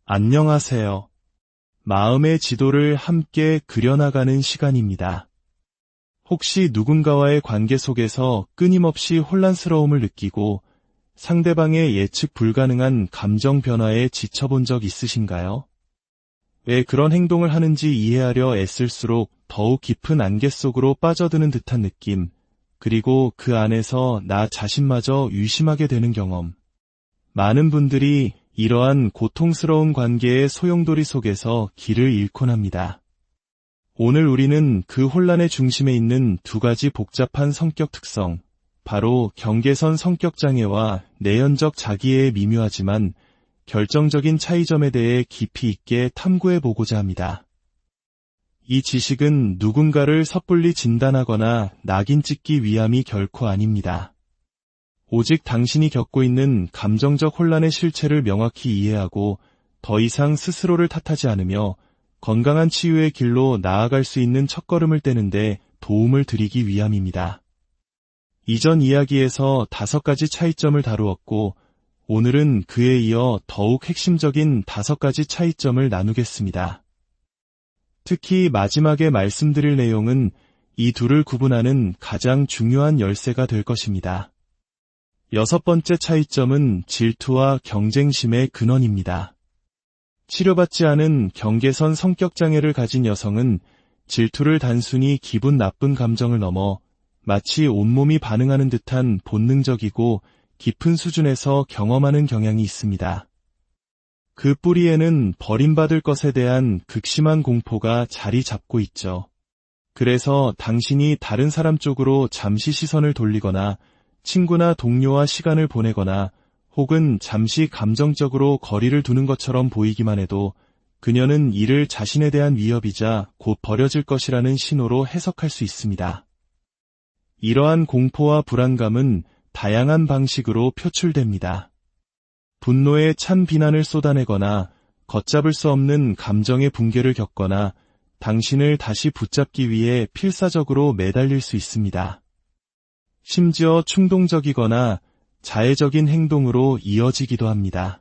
안녕하세요. 마음의 지도를 함께 그려나가는 시간입니다. 혹시 누군가와의 관계 속에서 끊임없이 혼란스러움을 느끼고 상대방의 예측 불가능한 감정 변화에 지쳐본 적 있으신가요? 왜 그런 행동을 하는지 이해하려 애쓸수록 더욱 깊은 안개 속으로 빠져드는 듯한 느낌, 그리고 그 안에서 나 자신마저 의심하게 되는 경험. 많은 분들이 이러한 고통스러운 관계의 소용돌이 속에서 길을 잃곤 합니다. 오늘 우리는 그 혼란의 중심에 있는 두 가지 복잡한 성격 특성, 바로 경계선 성격장애와 내연적 자기애의 미묘하지만 결정적인 차이점에 대해 깊이 있게 탐구해보고자 합니다. 이 지식은 누군가를 섣불리 진단하거나 낙인 찍기 위함이 결코 아닙니다. 오직 당신이 겪고 있는 감정적 혼란의 실체를 명확히 이해하고 더 이상 스스로를 탓하지 않으며 건강한 치유의 길로 나아갈 수 있는 첫걸음을 떼는데 도움을 드리기 위함입니다. 이전 이야기에서 5가지 차이점을 다루었고 오늘은 그에 이어 더욱 핵심적인 5가지 차이점을 나누겠습니다. 특히 마지막에 말씀드릴 내용은 이 둘을 구분하는 가장 중요한 열쇠가 될 것입니다. 6번째 차이점은 질투와 경쟁심의 근원입니다. 치료받지 않은 경계선 성격장애를 가진 여성은 질투를 단순히 기분 나쁜 감정을 넘어 마치 온몸이 반응하는 듯한 본능적이고 깊은 수준에서 경험하는 경향이 있습니다. 그 뿌리에는 버림받을 것에 대한 극심한 공포가 자리 잡고 있죠. 그래서 당신이 다른 사람 쪽으로 잠시 시선을 돌리거나 친구나 동료와 시간을 보내거나 혹은 잠시 감정적으로 거리를 두는 것처럼 보이기만 해도 그녀는 이를 자신에 대한 위협이자 곧 버려질 것이라는 신호로 해석할 수 있습니다. 이러한 공포와 불안감은 다양한 방식으로 표출됩니다. 분노에 찬 비난을 쏟아내거나 걷잡을 수 없는 감정의 붕괴를 겪거나 당신을 다시 붙잡기 위해 필사적으로 매달릴 수 있습니다. 심지어 충동적이거나 자해적인 행동으로 이어지기도 합니다.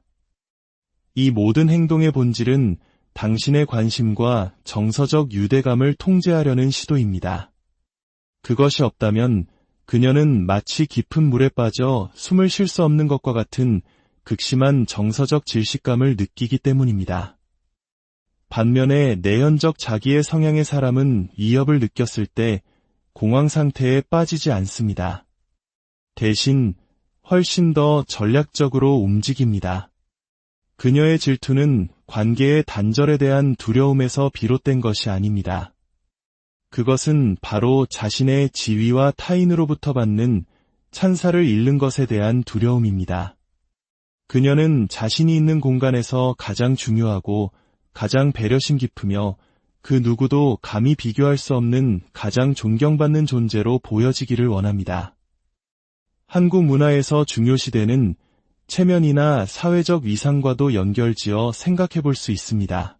이 모든 행동의 본질은 당신의 관심과 정서적 유대감을 통제하려는 시도입니다. 그것이 없다면 그녀는 마치 깊은 물에 빠져 숨을 쉴 수 없는 것과 같은 극심한 정서적 질식감을 느끼기 때문입니다. 반면에 내연적 자기의 성향의 사람은 위협을 느꼈을 때 공황 상태에 빠지지 않습니다. 대신 훨씬 더 전략적으로 움직입니다. 그녀의 질투는 관계의 단절에 대한 두려움에서 비롯된 것이 아닙니다. 그것은 바로 자신의 지위와 타인으로부터 받는 찬사를 잃는 것에 대한 두려움입니다. 그녀는 자신이 있는 공간에서 가장 중요하고 가장 배려심 깊으며 그 누구도 감히 비교할 수 없는 가장 존경받는 존재로 보여지기를 원합니다. 한국 문화에서 중요시되는 체면이나 사회적 위상과도 연결지어 생각해 볼 수 있습니다.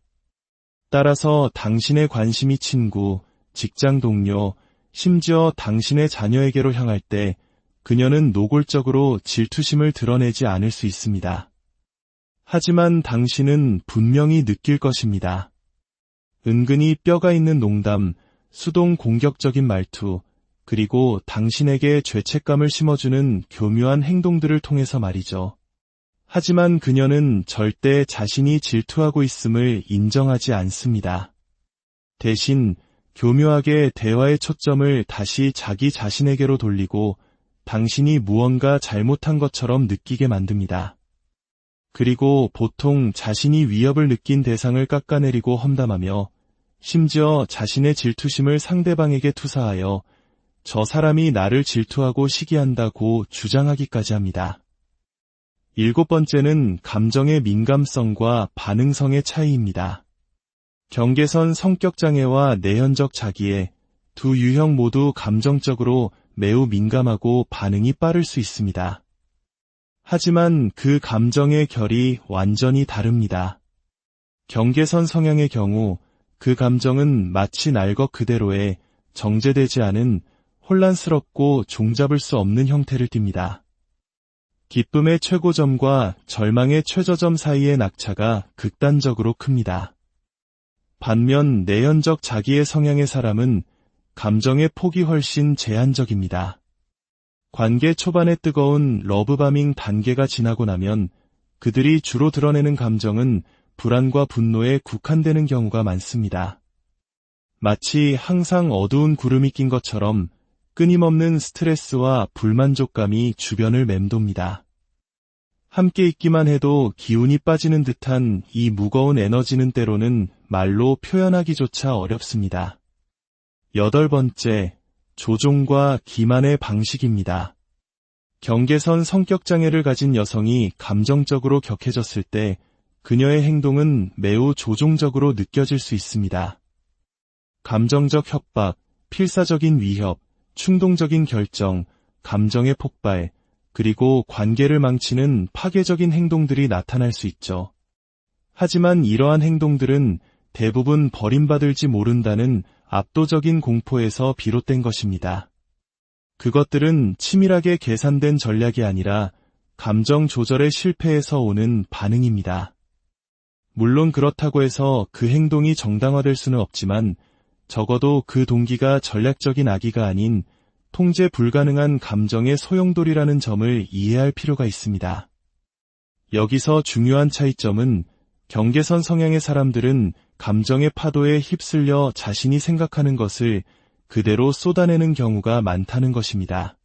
따라서 당신의 관심이 친구, 직장 동료, 심지어 당신의 자녀에게로 향할 때 그녀는 노골적으로 질투심을 드러내지 않을 수 있습니다. 하지만 당신은 분명히 느낄 것입니다. 은근히 뼈가 있는 농담, 수동 공격적인 말투, 그리고 당신에게 죄책감을 심어주는 교묘한 행동들을 통해서 말이죠. 하지만 그녀는 절대 자신이 질투하고 있음을 인정하지 않습니다. 대신 교묘하게 대화의 초점을 다시 자기 자신에게로 돌리고 당신이 무언가 잘못한 것처럼 느끼게 만듭니다. 그리고 보통 자신이 위협을 느낀 대상을 깎아내리고 험담하며 심지어 자신의 질투심을 상대방에게 투사하여 저 사람이 나를 질투하고 시기한다고 주장하기까지 합니다. 7번째는 감정의 민감성과 반응성의 차이입니다. 경계선 성격장애와 내연적 자기애, 두 유형 모두 감정적으로 매우 민감하고 반응이 빠를 수 있습니다. 하지만 그 감정의 결이 완전히 다릅니다. 경계선 성향의 경우 그 감정은 마치 날 것 그대로의 정제되지 않은 혼란스럽고 종잡을 수 없는 형태를 띱니다. 기쁨의 최고점과 절망의 최저점 사이의 낙차가 극단적으로 큽니다. 반면 내연적 자기의 성향의 사람은 감정의 폭이 훨씬 제한적입니다. 관계 초반의 뜨거운 러브바밍 단계가 지나고 나면 그들이 주로 드러내는 감정은 불안과 분노에 국한되는 경우가 많습니다. 마치 항상 어두운 구름이 낀 것처럼 끊임없는 스트레스와 불만족감이 주변을 맴돕니다. 함께 있기만 해도 기운이 빠지는 듯한 이 무거운 에너지는 때로는 말로 표현하기조차 어렵습니다. 8번째, 조종과 기만의 방식입니다. 경계선 성격장애를 가진 여성이 감정적으로 격해졌을 때 그녀의 행동은 매우 조종적으로 느껴질 수 있습니다. 감정적 협박, 필사적인 위협, 충동적인 결정, 감정의 폭발, 그리고 관계를 망치는 파괴적인 행동들이 나타날 수 있죠. 하지만 이러한 행동들은 대부분 버림받을지 모른다는 압도적인 공포에서 비롯된 것입니다. 그것들은 치밀하게 계산된 전략이 아니라 감정 조절의 실패에서 오는 반응입니다. 물론 그렇다고 해서 그 행동이 정당화될 수는 없지만 적어도 그 동기가 전략적인 악의가 아닌 통제 불가능한 감정의 소용돌이라는 점을 이해할 필요가 있습니다. 여기서 중요한 차이점은 경계선 성향의 사람들은 감정의 파도에 휩쓸려 자신이 생각하는 것을 그대로 쏟아내는 경우가 많다는 것입니다.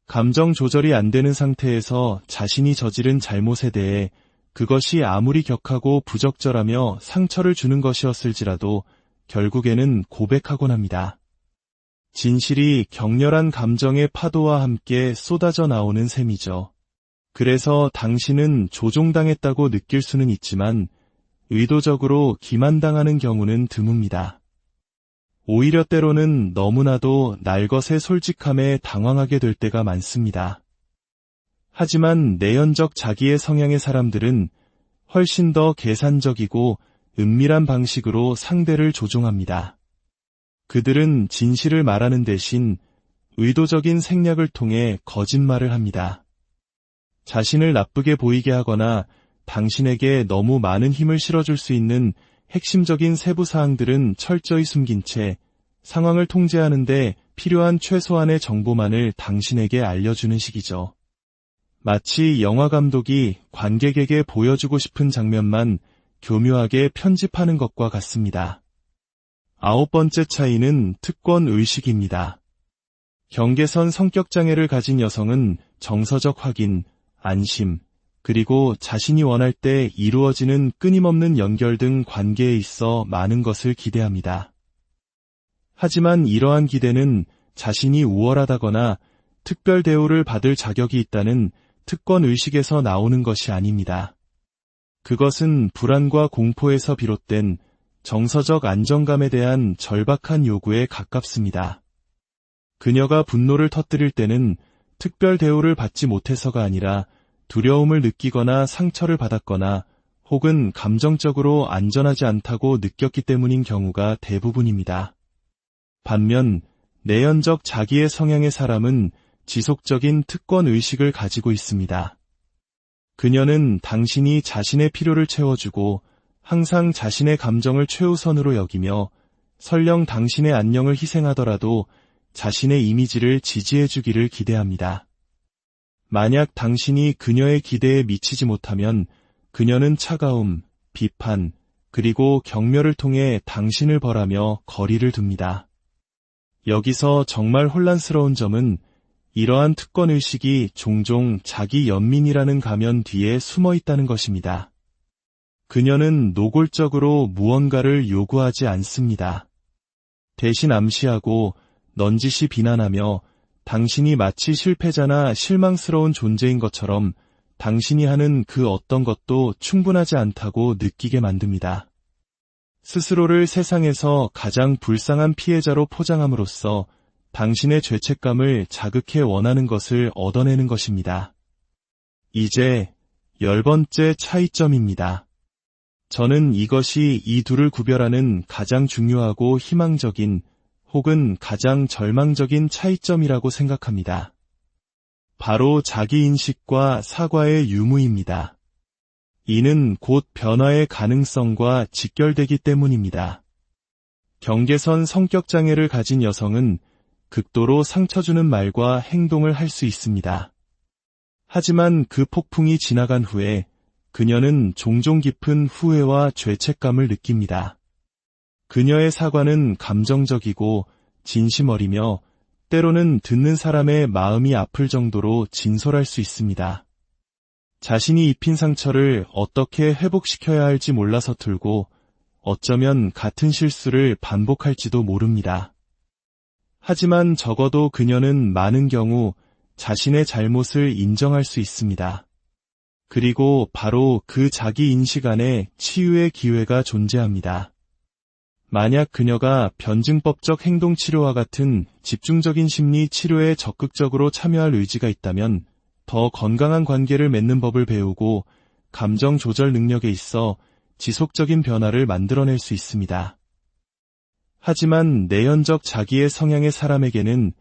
감정 조절이 안 되는 상태에서 자신이 저지른 잘못에 대해 그것이 아무리 격하고 부적절하며 상처를 주는 것이었을지라도 결국에는 고백하곤 합니다. 진실이 격렬한 감정의 파도와 함께 쏟아져 나오는 셈이죠. 그래서 당신은 조종당했다고 느낄 수는 있지만 의도적으로 기만당하는 경우는 드뭅니다. 오히려 때로는 너무나도 날것의 솔직함에 당황하게 될 때가 많습니다. 하지만 내연적 자기의 성향의 사람들은 훨씬 더 계산적이고 은밀한 방식으로 상대를 조종합니다. 그들은 진실을 말하는 대신 의도적인 생략을 통해 거짓말을 합니다. 자신을 나쁘게 보이게 하거나 당신에게 너무 많은 힘을 실어줄 수 있는 핵심적인 세부 사항들은 철저히 숨긴 채 상황을 통제하는 데 필요한 최소한의 정보만을 당신에게 알려주는 식이죠. 마치 영화 감독이 관객에게 보여주고 싶은 장면만 교묘하게 편집하는 것과 같습니다. 9번째 차이는 특권 의식입니다. 경계선 성격장애를 가진 여성은 정서적 확인, 안심, 그리고 자신이 원할 때 이루어지는 끊임없는 연결 등 관계에 있어 많은 것을 기대합니다. 하지만 이러한 기대는 자신이 우월하다거나 특별 대우를 받을 자격이 있다는 특권 의식에서 나오는 것이 아닙니다. 그것은 불안과 공포에서 비롯된 정서적 안정감에 대한 절박한 요구에 가깝습니다. 그녀가 분노를 터뜨릴 때는 특별 대우를 받지 못해서가 아니라 두려움을 느끼거나 상처를 받았거나 혹은 감정적으로 안전하지 않다고 느꼈기 때문인 경우가 대부분입니다. 반면 내연적 자기의 성향의 사람은 지속적인 특권 의식을 가지고 있습니다. 그녀는 당신이 자신의 필요를 채워주고 항상 자신의 감정을 최우선으로 여기며 설령 당신의 안녕을 희생하더라도 자신의 이미지를 지지해주기를 기대합니다. 만약 당신이 그녀의 기대에 미치지 못하면 그녀는 차가움, 비판, 그리고 경멸을 통해 당신을 벌하며 거리를 둡니다. 여기서 정말 혼란스러운 점은 이러한 특권의식이 종종 자기 연민이라는 가면 뒤에 숨어 있다는 것입니다. 그녀는 노골적으로 무언가를 요구하지 않습니다. 대신 암시하고 넌지시 비난하며 당신이 마치 실패자나 실망스러운 존재인 것처럼 당신이 하는 그 어떤 것도 충분하지 않다고 느끼게 만듭니다. 스스로를 세상에서 가장 불쌍한 피해자로 포장함으로써 당신의 죄책감을 자극해 원하는 것을 얻어내는 것입니다. 이제 10번째 차이점입니다. 저는 이것이 이 둘을 구별하는 가장 중요하고 희망적인 혹은 가장 절망적인 차이점이라고 생각합니다. 바로 자기인식과 사과의 유무입니다. 이는 곧 변화의 가능성과 직결되기 때문입니다. 경계선 성격장애를 가진 여성은 극도로 상처주는 말과 행동을 할 수 있습니다. 하지만 그 폭풍이 지나간 후에 그녀는 종종 깊은 후회와 죄책감을 느낍니다. 그녀의 사과는 감정적이고 진심 어리며 때로는 듣는 사람의 마음이 아플 정도로 진솔할 수 있습니다. 자신이 입힌 상처를 어떻게 회복시켜야 할지 몰라 서툴고 어쩌면 같은 실수를 반복할지도 모릅니다. 하지만 적어도 그녀는 많은 경우 자신의 잘못을 인정할 수 있습니다. 그리고 바로 그 자기 인식 안에 치유의 기회가 존재합니다. 만약 그녀가 변증법적 행동치료와 같은 집중적인 심리 치료에 적극적으로 참여할 의지가 있다면 더 건강한 관계를 맺는 법을 배우고 감정 조절 능력에 있어 지속적인 변화를 만들어낼 수 있습니다. 하지만 내연적 자기의 성향의 사람에게는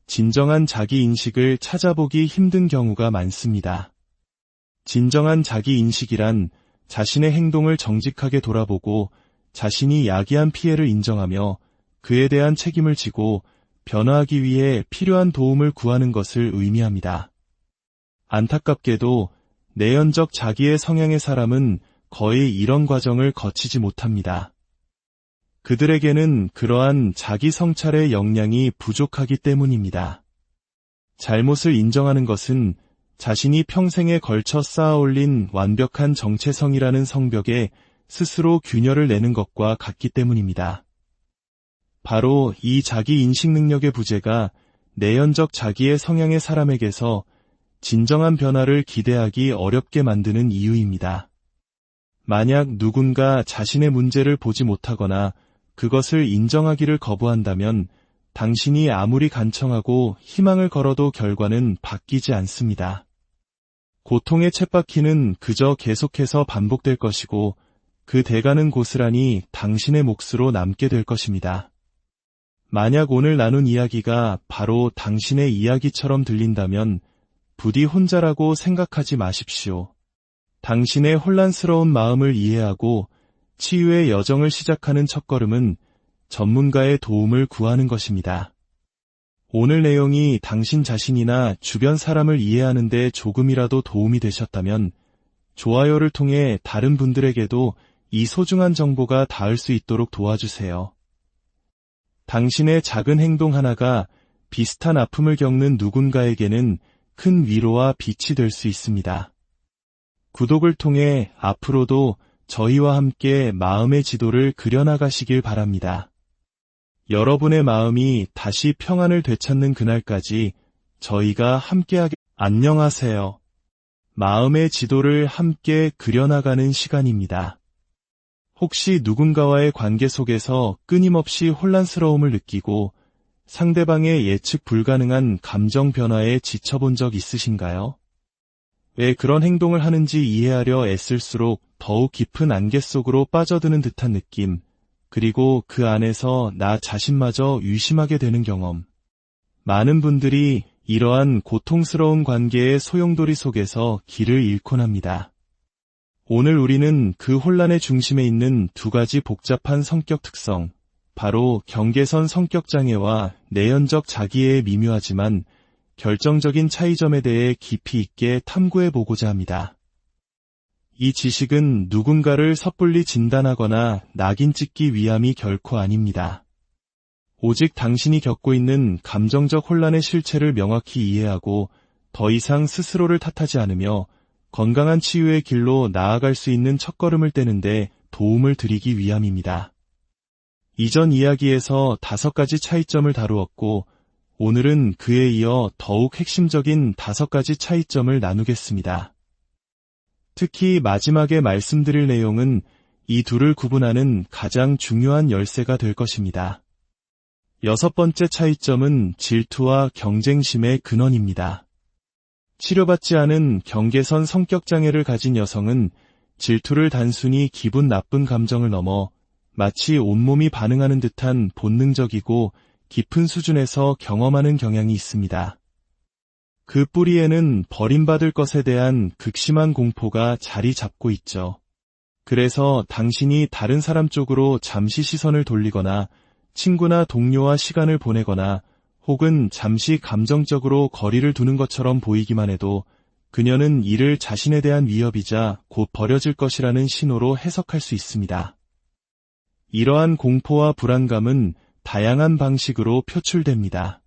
진정한 자기 인식을 찾아보기 힘든 경우가 많습니다. 진정한 자기 인식이란 자신의 행동을 정직하게 돌아보고 자신이 야기한 피해를 인정하며 그에 대한 책임을 지고 변화하기 위해 필요한 도움을 구하는 것을 의미합니다. 안타깝게도 내연적 자기의 성향의 사람은 거의 이런 과정을 거치지 못합니다. 그들에게는 그러한 자기 성찰의 역량이 부족하기 때문입니다. 잘못을 인정하는 것은 자신이 평생에 걸쳐 쌓아올린 완벽한 정체성이라는 성벽에 스스로 균열을 내는 것과 같기 때문입니다. 바로 이 자기 인식 능력의 부재가 내연적 자기의 성향의 사람에게서 진정한 변화를 기대하기 어렵게 만드는 이유입니다. 만약 누군가 자신의 문제를 보지 못하거나 그것을 인정하기를 거부한다면 당신이 아무리 간청하고 희망을 걸어도 결과는 바뀌지 않습니다. 고통의 쳇바퀴는 그저 계속해서 반복될 것이고 그 대가는 고스란히 당신의 몫으로 남게 될 것입니다. 만약 오늘 나눈 이야기가 바로 당신의 이야기처럼 들린다면 부디 혼자라고 생각하지 마십시오. 당신의 혼란스러운 마음을 이해하고 치유의 여정을 시작하는 첫걸음은 전문가의 도움을 구하는 것입니다. 오늘 내용이 당신 자신이나 주변 사람을 이해하는 데 조금이라도 도움이 되셨다면 좋아요를 통해 다른 분들에게도 이 소중한 정보가 닿을 수 있도록 도와주세요. 당신의 작은 행동 하나가 비슷한 아픔을 겪는 누군가에게는 큰 위로와 빛이 될 수 있습니다. 구독을 통해 앞으로도 저희와 함께 마음의 지도를 그려나가시길 바랍니다. 여러분의 마음이 다시 평안을 되찾는 그날까지 저희가 함께하게. 안녕하세요. 마음의 지도를 함께 그려나가는 시간입니다. 혹시 누군가와의 관계 속에서 끊임없이 혼란스러움을 느끼고 상대방의 예측 불가능한 감정 변화에 지쳐본 적 있으신가요? 왜 그런 행동을 하는지 이해하려 애쓸수록 더욱 깊은 안개 속으로 빠져드는 듯한 느낌, 그리고 그 안에서 나 자신마저 의심하게 되는 경험. 많은 분들이 이러한 고통스러운 관계의 소용돌이 속에서 길을 잃곤 합니다. 오늘 우리는 그 혼란의 중심에 있는 두 가지 복잡한 성격 특성, 바로 경계선 성격장애와 내연적 자기애의 미묘하지만 결정적인 차이점에 대해 깊이 있게 탐구해보고자 합니다. 이 지식은 누군가를 섣불리 진단하거나 낙인 찍기 위함이 결코 아닙니다. 오직 당신이 겪고 있는 감정적 혼란의 실체를 명확히 이해하고 더 이상 스스로를 탓하지 않으며 건강한 치유의 길로 나아갈 수 있는 첫걸음을 떼는데 도움을 드리기 위함입니다. 이전 이야기에서 5가지 차이점을 다루었고 오늘은 그에 이어 더욱 핵심적인 5가지 차이점을 나누겠습니다. 특히 마지막에 말씀드릴 내용은 이 둘을 구분하는 가장 중요한 열쇠가 될 것입니다. 6번째 차이점은 질투와 경쟁심의 근원입니다. 치료받지 않은 경계선 성격장애를 가진 여성은 질투를 단순히 기분 나쁜 감정을 넘어 마치 온몸이 반응하는 듯한 본능적이고 깊은 수준에서 경험하는 경향이 있습니다. 그 뿌리에는 버림받을 것에 대한 극심한 공포가 자리 잡고 있죠. 그래서 당신이 다른 사람 쪽으로 잠시 시선을 돌리거나 친구나 동료와 시간을 보내거나 혹은 잠시 감정적으로 거리를 두는 것처럼 보이기만 해도 그녀는 이를 자신에 대한 위협이자 곧 버려질 것이라는 신호로 해석할 수 있습니다. 이러한 공포와 불안감은 다양한 방식으로 표출됩니다.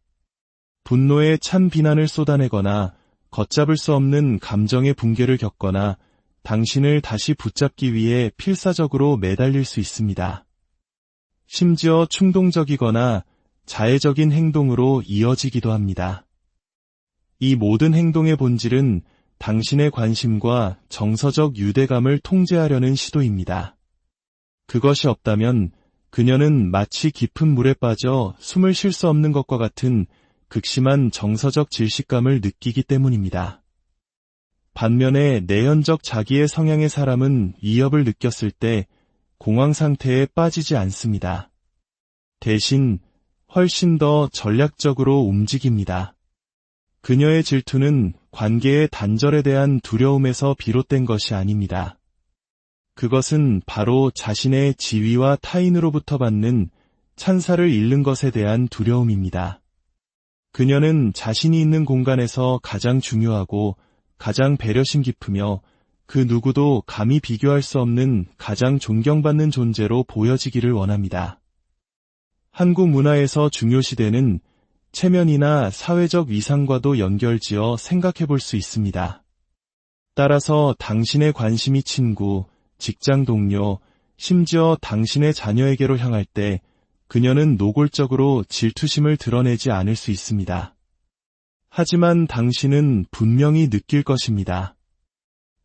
분노에 찬 비난을 쏟아내거나 걷잡을 수 없는 감정의 붕괴를 겪거나 당신을 다시 붙잡기 위해 필사적으로 매달릴 수 있습니다. 심지어 충동적이거나 자해적인 행동으로 이어지기도 합니다. 이 모든 행동의 본질은 당신의 관심과 정서적 유대감을 통제하려는 시도입니다. 그것이 없다면 그녀는 마치 깊은 물에 빠져 숨을 쉴 수 없는 것과 같은 극심한 정서적 질식감을 느끼기 때문입니다. 반면에 내연적 자기의 성향의 사람은 위협을 느꼈을 때 공황 상태에 빠지지 않습니다. 대신 훨씬 더 전략적으로 움직입니다. 그녀의 질투는 관계의 단절에 대한 두려움에서 비롯된 것이 아닙니다. 그것은 바로 자신의 지위와 타인으로부터 받는 찬사를 잃는 것에 대한 두려움입니다. 그녀는 자신이 있는 공간에서 가장 중요하고 가장 배려심 깊으며 그 누구도 감히 비교할 수 없는 가장 존경받는 존재로 보여지기를 원합니다. 한국 문화에서 중요시되는 체면이나 사회적 위상과도 연결지어 생각해 볼 수 있습니다. 따라서 당신의 관심이 친구, 직장 동료, 심지어 당신의 자녀에게로 향할 때 그녀는 노골적으로 질투심을 드러내지 않을 수 있습니다. 하지만 당신은 분명히 느낄 것입니다.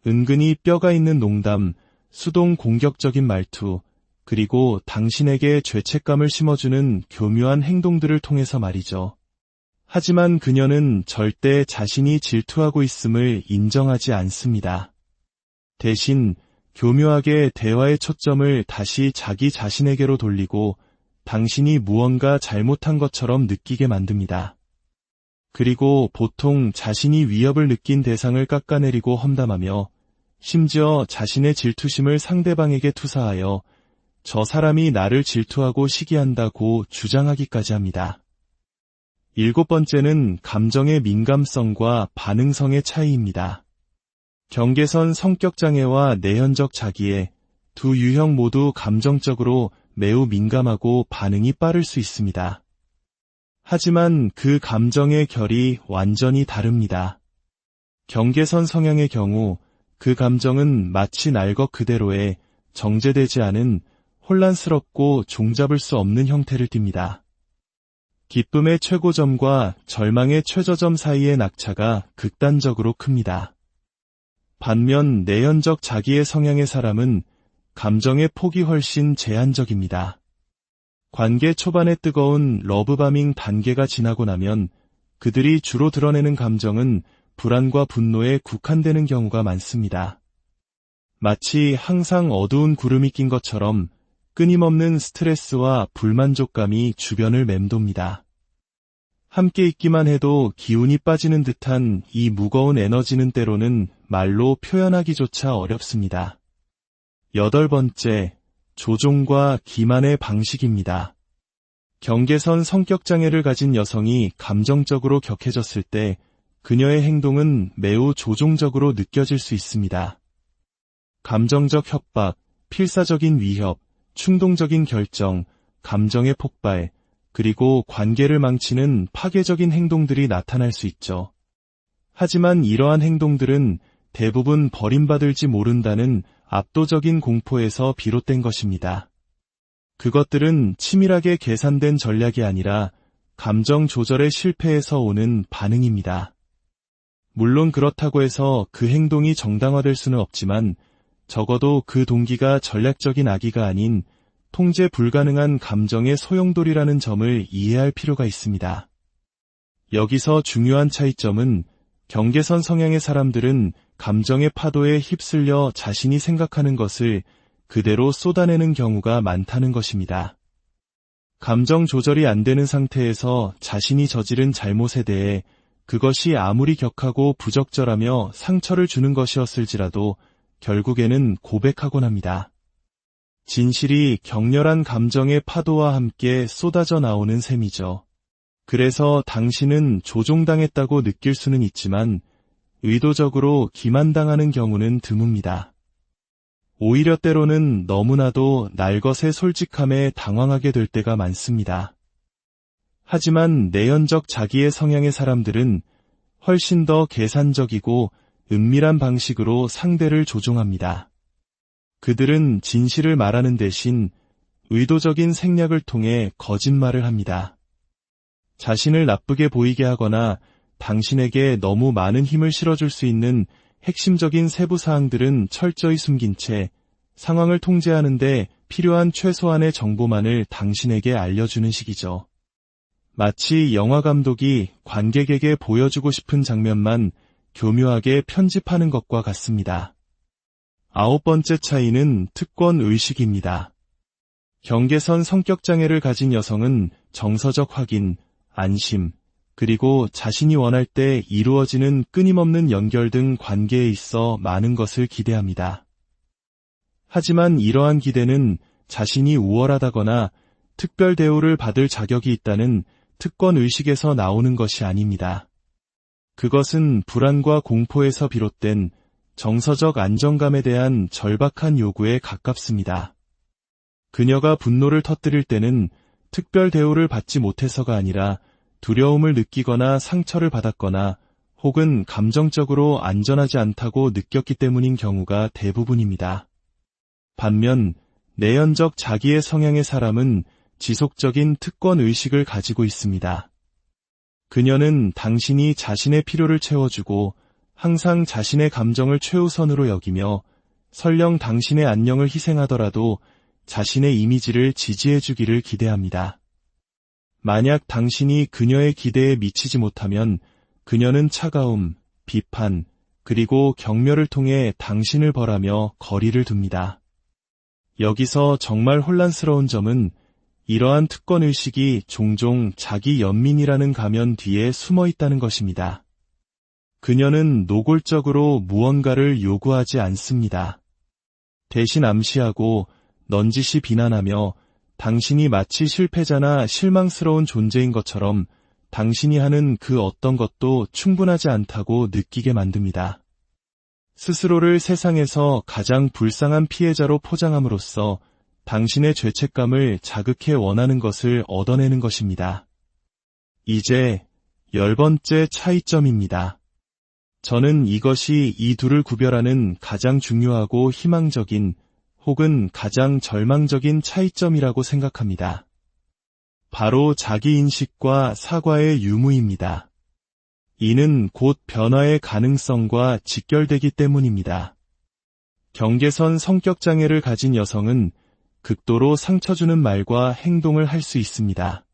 은근히 뼈가 있는 농담, 수동 공격적인 말투, 그리고 당신에게 죄책감을 심어주는 교묘한 행동들을 통해서 말이죠. 하지만 그녀는 절대 자신이 질투하고 있음을 인정하지 않습니다. 대신 교묘하게 대화의 초점을 다시 자기 자신에게로 돌리고 당신이 무언가 잘못한 것처럼 느끼게 만듭니다. 그리고 보통 자신이 위협을 느낀 대상을 깎아내리고 험담하며 심지어 자신의 질투심을 상대방에게 투사하여 저 사람이 나를 질투하고 시기한다고 주장하기까지 합니다. 7번째는 감정의 민감성과 반응성의 차이입니다. 경계선 성격장애와 내현적 자기애, 두 유형 모두 감정적으로 매우 민감하고 반응이 빠를 수 있습니다. 하지만 그 감정의 결이 완전히 다릅니다. 경계선 성향의 경우 그 감정은 마치 날 것 그대로의 정제되지 않은 혼란스럽고 종잡을 수 없는 형태를 띱니다. 기쁨의 최고점과 절망의 최저점 사이의 낙차가 극단적으로 큽니다. 반면 내연적 자기의 성향의 사람은 감정의 폭이 훨씬 제한적입니다. 관계 초반의 뜨거운 러브바밍 단계가 지나고 나면 그들이 주로 드러내는 감정은 불안과 분노에 국한되는 경우가 많습니다. 마치 항상 어두운 구름이 낀 것처럼 끊임없는 스트레스와 불만족감이 주변을 맴돕니다. 함께 있기만 해도 기운이 빠지는 듯한 이 무거운 에너지는 때로는 말로 표현하기조차 어렵습니다. 8번째, 조종과 기만의 방식입니다. 경계선 성격장애를 가진 여성이 감정적으로 격해졌을 때 그녀의 행동은 매우 조종적으로 느껴질 수 있습니다. 감정적 협박, 필사적인 위협, 충동적인 결정, 감정의 폭발, 그리고 관계를 망치는 파괴적인 행동들이 나타날 수 있죠. 하지만 이러한 행동들은 대부분 버림받을지 모른다는 압도적인 공포에서 비롯된 것입니다. 그것들은 치밀하게 계산된 전략이 아니라 감정 조절의 실패에서 오는 반응입니다. 물론 그렇다고 해서 그 행동이 정당화될 수는 없지만 적어도 그 동기가 전략적인 악의가 아닌 통제 불가능한 감정의 소용돌이라는 점을 이해할 필요가 있습니다. 여기서 중요한 차이점은 경계선 성향의 사람들은 감정의 파도에 휩쓸려 자신이 생각하는 것을 그대로 쏟아내는 경우가 많다는 것입니다. 감정 조절이 안 되는 상태에서 자신이 저지른 잘못에 대해 그것이 아무리 격하고 부적절하며 상처를 주는 것이었을지라도 결국에는 고백하곤 합니다. 진실이 격렬한 감정의 파도와 함께 쏟아져 나오는 셈이죠. 그래서 당신은 조종당했다고 느낄 수는 있지만 의도적으로 기만당하는 경우는 드뭅니다. 오히려 때로는 너무나도 날것의 솔직함에 당황하게 될 때가 많습니다. 하지만 내연적 자기의 성향의 사람들은 훨씬 더 계산적이고 은밀한 방식으로 상대를 조종합니다. 그들은 진실을 말하는 대신 의도적인 생략을 통해 거짓말을 합니다. 자신을 나쁘게 보이게 하거나 당신에게 너무 많은 힘을 실어줄 수 있는 핵심적인 세부 사항들은 철저히 숨긴 채 상황을 통제하는 데 필요한 최소한의 정보만을 당신에게 알려주는 식이죠. 마치 영화 감독이 관객에게 보여주고 싶은 장면만 교묘하게 편집하는 것과 같습니다. 9번째 차이는 특권 의식입니다. 경계선 성격장애를 가진 여성은 정서적 확인, 안심, 그리고 자신이 원할 때 이루어지는 끊임없는 연결 등 관계에 있어 많은 것을 기대합니다. 하지만 이러한 기대는 자신이 우월하다거나 특별 대우를 받을 자격이 있다는 특권 의식에서 나오는 것이 아닙니다. 그것은 불안과 공포에서 비롯된 정서적 안정감에 대한 절박한 요구에 가깝습니다. 그녀가 분노를 터뜨릴 때는 특별 대우를 받지 못해서가 아니라 두려움을 느끼거나 상처를 받았거나 혹은 감정적으로 안전하지 않다고 느꼈기 때문인 경우가 대부분입니다. 반면 내연적 자기의 성향의 사람은 지속적인 특권 의식을 가지고 있습니다. 그녀는 당신이 자신의 필요를 채워주고 항상 자신의 감정을 최우선으로 여기며 설령 당신의 안녕을 희생하더라도 자신의 이미지를 지지해주기를 기대합니다. 만약 당신이 그녀의 기대에 미치지 못하면 그녀는 차가움, 비판, 그리고 경멸을 통해 당신을 벌하며 거리를 둡니다. 여기서 정말 혼란스러운 점은 이러한 특권의식이 종종 자기 연민이라는 가면 뒤에 숨어 있다는 것입니다. 그녀는 노골적으로 무언가를 요구하지 않습니다. 대신 암시하고 넌지시 비난하며 당신이 마치 실패자나 실망스러운 존재인 것처럼 당신이 하는 그 어떤 것도 충분하지 않다고 느끼게 만듭니다. 스스로를 세상에서 가장 불쌍한 피해자로 포장함으로써 당신의 죄책감을 자극해 원하는 것을 얻어내는 것입니다. 이제 10번째 차이점입니다. 저는 이것이 이 둘을 구별하는 가장 중요하고 희망적인 혹은 가장 절망적인 차이점이라고 생각합니다. 바로 자기인식과 사과의 유무입니다. 이는 곧 변화의 가능성과 직결되기 때문입니다. 경계선 성격장애를 가진 여성은 극도로 상처주는 말과 행동을 할 수 있습니다.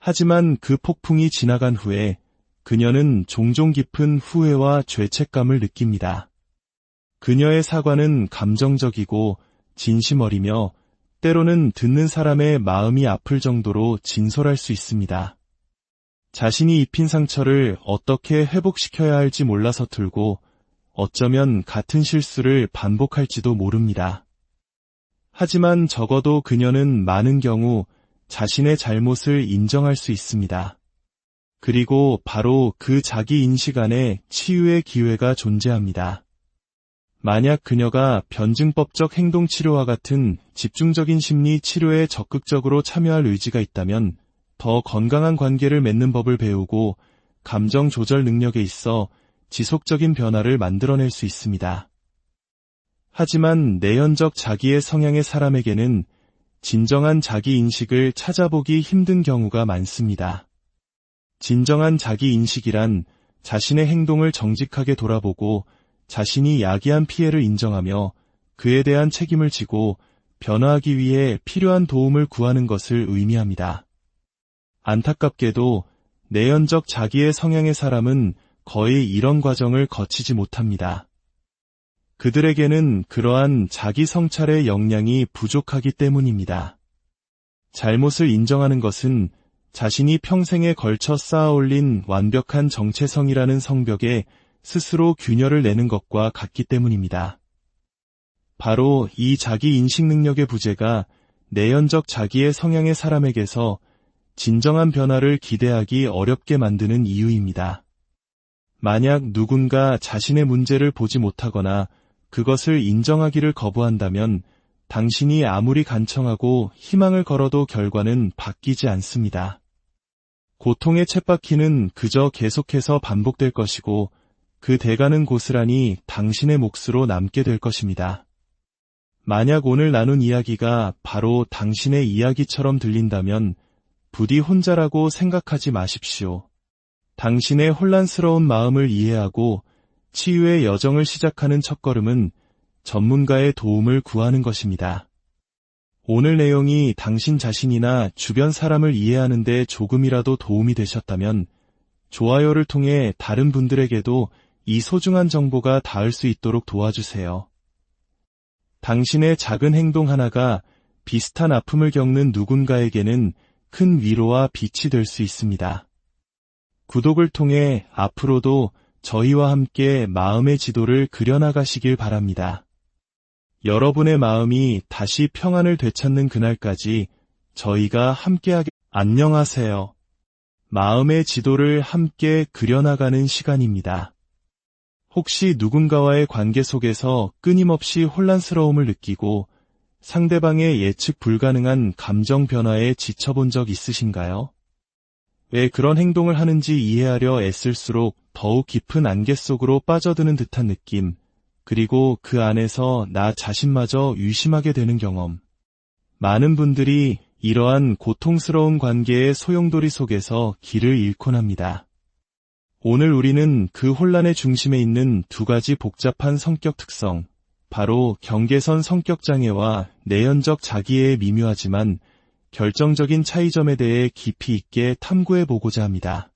하지만 그 폭풍이 지나간 후에 그녀는 종종 깊은 후회와 죄책감을 느낍니다. 그녀의 사과는 감정적이고 진심 어리며 때로는 듣는 사람의 마음이 아플 정도로 진솔할 수 있습니다. 자신이 입힌 상처를 어떻게 회복시켜야 할지 몰라 서툴고 어쩌면 같은 실수를 반복할지도 모릅니다. 하지만 적어도 그녀는 많은 경우 자신의 잘못을 인정할 수 있습니다. 그리고 바로 그 자기 인식 안에 치유의 기회가 존재합니다. 만약 그녀가 변증법적 행동치료와 같은 집중적인 심리 치료에 적극적으로 참여할 의지가 있다면 더 건강한 관계를 맺는 법을 배우고 감정 조절 능력에 있어 지속적인 변화를 만들어낼 수 있습니다. 하지만 내연적 자기의 성향의 사람에게는 진정한 자기 인식을 찾아보기 힘든 경우가 많습니다. 진정한 자기 인식이란 자신의 행동을 정직하게 돌아보고 자신이 야기한 피해를 인정하며 그에 대한 책임을 지고 변화하기 위해 필요한 도움을 구하는 것을 의미합니다. 안타깝게도 내연적 자기의 성향의 사람은 거의 이런 과정을 거치지 못합니다. 그들에게는 그러한 자기 성찰의 역량이 부족하기 때문입니다. 잘못을 인정하는 것은 자신이 평생에 걸쳐 쌓아올린 완벽한 정체성이라는 성벽에 스스로 균열을 내는 것과 같기 때문입니다. 바로 이 자기 인식 능력의 부재가 내연적 자기의 성향의 사람에게서 진정한 변화를 기대하기 어렵게 만드는 이유입니다. 만약 누군가 자신의 문제를 보지 못하거나 그것을 인정하기를 거부한다면 당신이 아무리 간청하고 희망을 걸어도 결과는 바뀌지 않습니다. 고통의 쳇바퀴는 그저 계속해서 반복될 것이고 그 대가는 고스란히 당신의 몫으로 남게 될 것입니다. 만약 오늘 나눈 이야기가 바로 당신의 이야기처럼 들린다면 부디 혼자라고 생각하지 마십시오. 당신의 혼란스러운 마음을 이해하고 치유의 여정을 시작하는 첫걸음은 전문가의 도움을 구하는 것입니다. 오늘 내용이 당신 자신이나 주변 사람을 이해하는 데 조금이라도 도움이 되셨다면 좋아요를 통해 다른 분들에게도 이 소중한 정보가 닿을 수 있도록 도와주세요. 당신의 작은 행동 하나가 비슷한 아픔을 겪는 누군가에게는 큰 위로와 빛이 될 수 있습니다. 구독을 통해 앞으로도 저희와 함께 마음의 지도를 그려나가시길 바랍니다. 여러분의 마음이 다시 평안을 되찾는 그날까지 저희가 함께하게. 안녕하세요. 마음의 지도를 함께 그려나가는 시간입니다. 혹시 누군가와의 관계 속에서 끊임없이 혼란스러움을 느끼고 상대방의 예측 불가능한 감정 변화에 지쳐본 적 있으신가요? 왜 그런 행동을 하는지 이해하려 애쓸수록 더욱 깊은 안개 속으로 빠져드는 듯한 느낌, 그리고 그 안에서 나 자신마저 의심하게 되는 경험. 많은 분들이 이러한 고통스러운 관계의 소용돌이 속에서 길을 잃곤 합니다. 오늘 우리는 그 혼란의 중심에 있는 두 가지 복잡한 성격 특성, 바로 경계선 성격 장애와 내연적 자기애의 미묘하지만 결정적인 차이점에 대해 깊이 있게 탐구해보고자 합니다.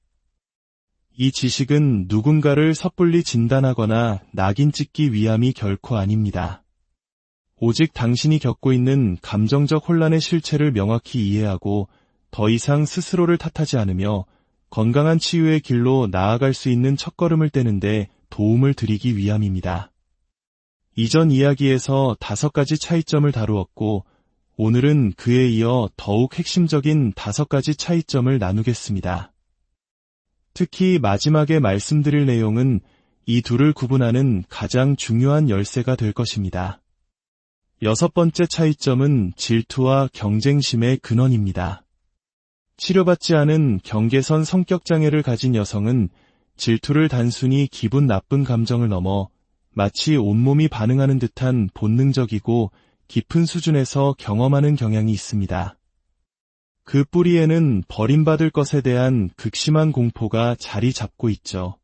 이 지식은 누군가를 섣불리 진단하거나 낙인 찍기 위함이 결코 아닙니다. 오직 당신이 겪고 있는 감정적 혼란의 실체를 명확히 이해하고 더 이상 스스로를 탓하지 않으며 건강한 치유의 길로 나아갈 수 있는 첫걸음을 떼는데 도움을 드리기 위함입니다. 이전 이야기에서 5가지 차이점을 다루었고 오늘은 그에 이어 더욱 핵심적인 5가지 차이점을 나누겠습니다. 특히 마지막에 말씀드릴 내용은 이 둘을 구분하는 가장 중요한 열쇠가 될 것입니다. 6번째 차이점은 질투와 경쟁심의 근원입니다. 치료받지 않은 경계선 성격장애를 가진 여성은 질투를 단순히 기분 나쁜 감정을 넘어 마치 온몸이 반응하는 듯한 본능적이고 깊은 수준에서 경험하는 경향이 있습니다. 그 뿌리에는 버림받을 것에 대한 극심한 공포가 자리 잡고 있죠.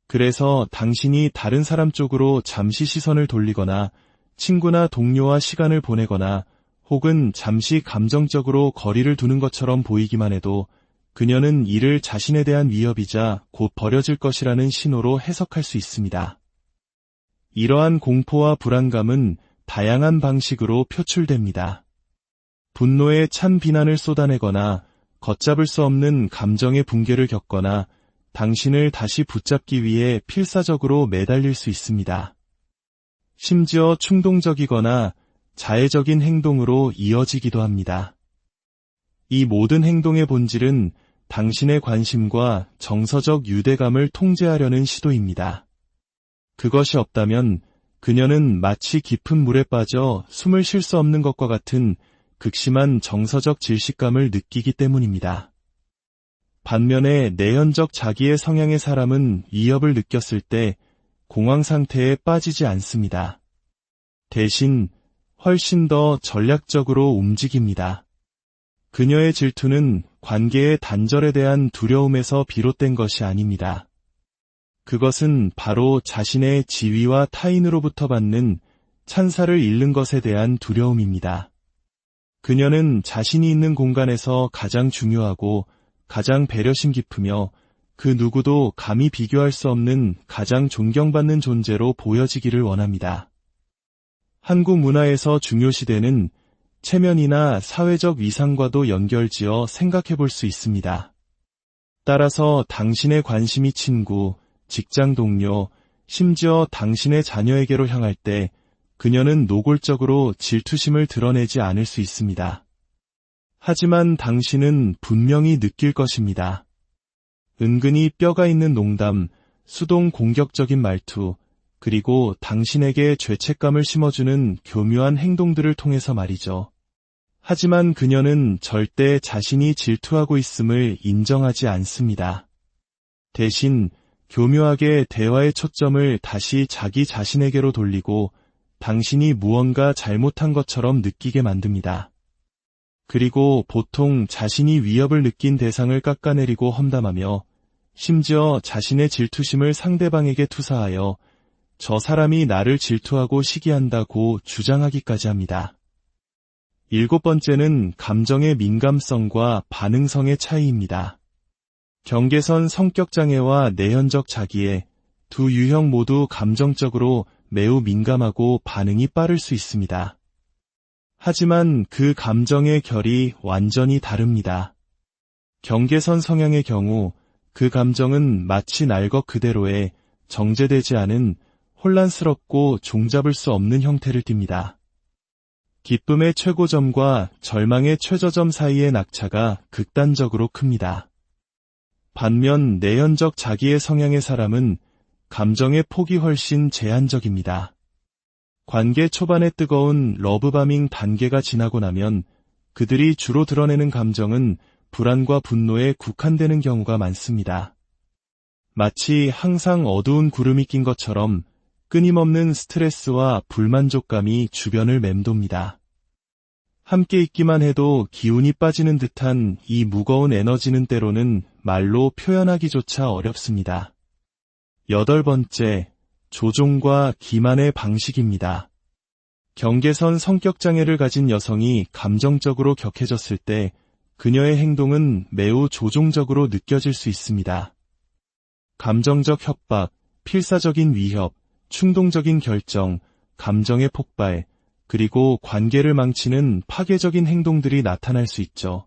그래서 당신이 다른 사람 쪽으로 잠시 시선을 돌리거나 친구나 동료와 시간을 보내거나 혹은 잠시 감정적으로 거리를 두는 것처럼 보이기만 해도 그녀는 이를 자신에 대한 위협이자 곧 버려질 것이라는 신호로 해석할 수 있습니다. 이러한 공포와 불안감은 다양한 방식으로 표출됩니다. 분노에 찬 비난을 쏟아내거나 걷잡을 수 없는 감정의 붕괴를 겪거나 당신을 다시 붙잡기 위해 필사적으로 매달릴 수 있습니다. 심지어 충동적이거나 자해적인 행동으로 이어지기도 합니다. 이 모든 행동의 본질은 당신의 관심과 정서적 유대감을 통제하려는 시도입니다. 그것이 없다면 그녀는 마치 깊은 물에 빠져 숨을 쉴 수 없는 것과 같은 극심한 정서적 질식감을 느끼기 때문입니다. 반면에 내연적 자기의 성향의 사람은 위협을 느꼈을 때 공황 상태에 빠지지 않습니다. 대신 훨씬 더 전략적으로 움직입니다. 그녀의 질투는 관계의 단절에 대한 두려움에서 비롯된 것이 아닙니다. 그것은 바로 자신의 지위와 타인으로부터 받는 찬사를 잃는 것에 대한 두려움입니다. 그녀는 자신이 있는 공간에서 가장 중요하고 가장 배려심 깊으며 그 누구도 감히 비교할 수 없는 가장 존경받는 존재로 보여지기를 원합니다. 한국 문화에서 중요시되는 체면이나 사회적 위상과도 연결지어 생각해 볼 수 있습니다. 따라서 당신의 관심이 친구, 직장 동료, 심지어 당신의 자녀에게로 향할 때 그녀는 노골적으로 질투심을 드러내지 않을 수 있습니다. 하지만 당신은 분명히 느낄 것입니다. 은근히 뼈가 있는 농담, 수동 공격적인 말투, 그리고 당신에게 죄책감을 심어주는 교묘한 행동들을 통해서 말이죠. 하지만 그녀는 절대 자신이 질투하고 있음을 인정하지 않습니다. 대신 교묘하게 대화의 초점을 다시 자기 자신에게로 돌리고 당신이 무언가 잘못한 것처럼 느끼게 만듭니다. 그리고 보통 자신이 위협을 느낀 대상을 깎아내리고 험담하며 심지어 자신의 질투심을 상대방에게 투사하여 저 사람이 나를 질투하고 시기한다고 주장하기까지 합니다. 7번째는 감정의 민감성과 반응성의 차이입니다. 경계선 성격장애와 내현적 자기애, 두 유형 모두 감정적으로 매우 민감하고 반응이 빠를 수 있습니다. 하지만 그 감정의 결이 완전히 다릅니다. 경계선 성향의 경우 그 감정은 마치 날 것 그대로의 정제되지 않은 혼란스럽고 종잡을 수 없는 형태를 띱니다. 기쁨의 최고점과 절망의 최저점 사이의 낙차가 극단적으로 큽니다. 반면 내현적 자기의 성향의 사람은 감정의 폭이 훨씬 제한적입니다. 관계 초반의 뜨거운 러브바밍 단계가 지나고 나면 그들이 주로 드러내는 감정은 불안과 분노에 국한되는 경우가 많습니다. 마치 항상 어두운 구름이 낀 것처럼 끊임없는 스트레스와 불만족감이 주변을 맴돕니다. 함께 있기만 해도 기운이 빠지는 듯한 이 무거운 에너지는 때로는 말로 표현하기조차 어렵습니다. 8번째, 조종과 기만의 방식입니다. 경계선 성격장애를 가진 여성이 감정적으로 격해졌을 때 그녀의 행동은 매우 조종적으로 느껴질 수 있습니다. 감정적 협박, 필사적인 위협, 충동적인 결정, 감정의 폭발, 그리고 관계를 망치는 파괴적인 행동들이 나타날 수 있죠.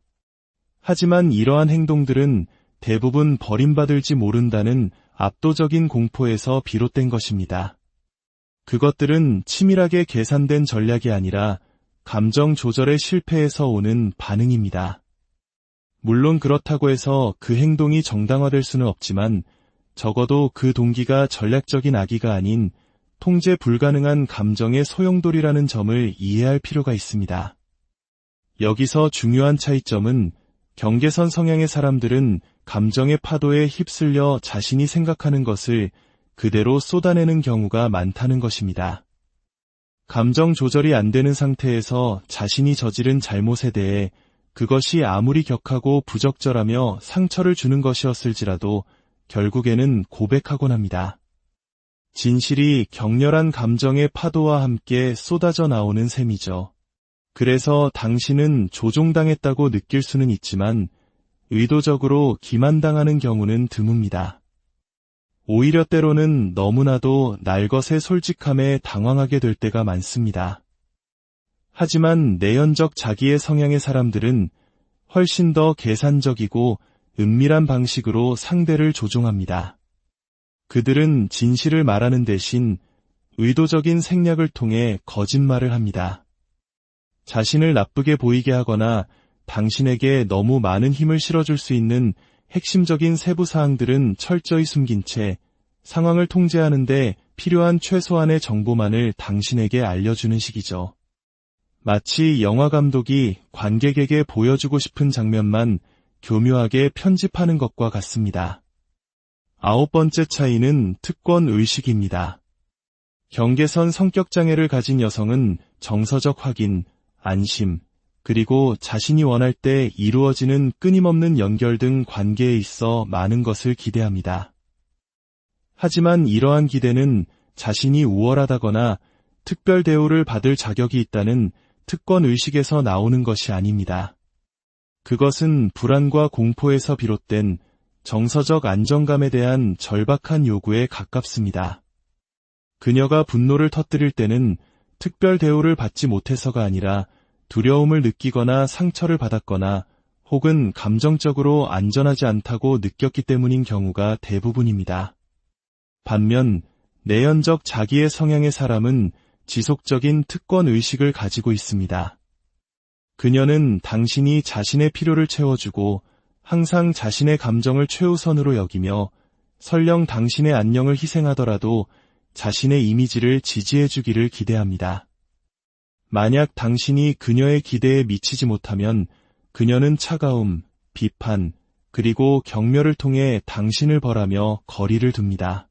하지만 이러한 행동들은 대부분 버림받을지 모른다는 압도적인 공포에서 비롯된 것입니다. 그것들은 치밀하게 계산된 전략이 아니라 감정 조절의 실패에서 오는 반응입니다. 물론 그렇다고 해서 그 행동이 정당화될 수는 없지만 적어도 그 동기가 전략적인 악의가 아닌 통제 불가능한 감정의 소용돌이라는 점을 이해할 필요가 있습니다. 여기서 중요한 차이점은 경계선 성향의 사람들은 감정의 파도에 휩쓸려 자신이 생각하는 것을 그대로 쏟아내는 경우가 많다는 것입니다. 감정 조절이 안 되는 상태에서 자신이 저지른 잘못에 대해 그것이 아무리 격하고 부적절하며 상처를 주는 것이었을지라도 결국에는 고백하곤 합니다. 진실이 격렬한 감정의 파도와 함께 쏟아져 나오는 셈이죠. 그래서 당신은 조종당했다고 느낄 수는 있지만 의도적으로 기만당하는 경우는 드뭅니다. 오히려 때로는 너무나도 날것의 솔직함에 당황하게 될 때가 많습니다. 하지만 내연적 자기의 성향의 사람들은 훨씬 더 계산적이고 은밀한 방식으로 상대를 조종합니다. 그들은 진실을 말하는 대신 의도적인 생략을 통해 거짓말을 합니다. 자신을 나쁘게 보이게 하거나 당신에게 너무 많은 힘을 실어줄 수 있는 핵심적인 세부 사항들은 철저히 숨긴 채 상황을 통제하는 데 필요한 최소한의 정보만을 당신에게 알려주는 식이죠. 마치 영화 감독이 관객에게 보여주고 싶은 장면만 교묘하게 편집하는 것과 같습니다. 9번째 차이는 특권 의식입니다. 경계선 성격장애를 가진 여성은 정서적 확인, 안심, 그리고 자신이 원할 때 이루어지는 끊임없는 연결 등 관계에 있어 많은 것을 기대합니다. 하지만 이러한 기대는 자신이 우월하다거나 특별 대우를 받을 자격이 있다는 특권 의식에서 나오는 것이 아닙니다. 그것은 불안과 공포에서 비롯된 정서적 안정감에 대한 절박한 요구에 가깝습니다. 그녀가 분노를 터뜨릴 때는 특별 대우를 받지 못해서가 아니라 두려움을 느끼거나 상처를 받았거나 혹은 감정적으로 안전하지 않다고 느꼈기 때문인 경우가 대부분입니다. 반면 내연적 자기의 성향의 사람은 지속적인 특권 의식을 가지고 있습니다. 그녀는 당신이 자신의 필요를 채워주고 항상 자신의 감정을 최우선으로 여기며 설령 당신의 안녕을 희생하더라도 자신의 이미지를 지지해주기를 기대합니다. 만약 당신이 그녀의 기대에 미치지 못하면 그녀는 차가움, 비판, 그리고 경멸을 통해 당신을 벌하며 거리를 둡니다.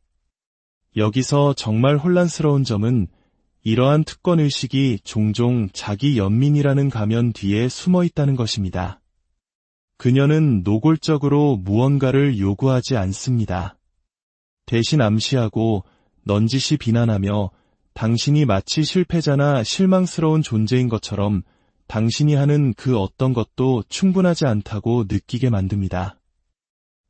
여기서 정말 혼란스러운 점은 이러한 특권의식이 종종 자기 연민이라는 가면 뒤에 숨어 있다는 것입니다. 그녀는 노골적으로 무언가를 요구하지 않습니다. 대신 암시하고 넌지시 비난하며 당신이 마치 실패자나 실망스러운 존재인 것처럼 당신이 하는 그 어떤 것도 충분하지 않다고 느끼게 만듭니다.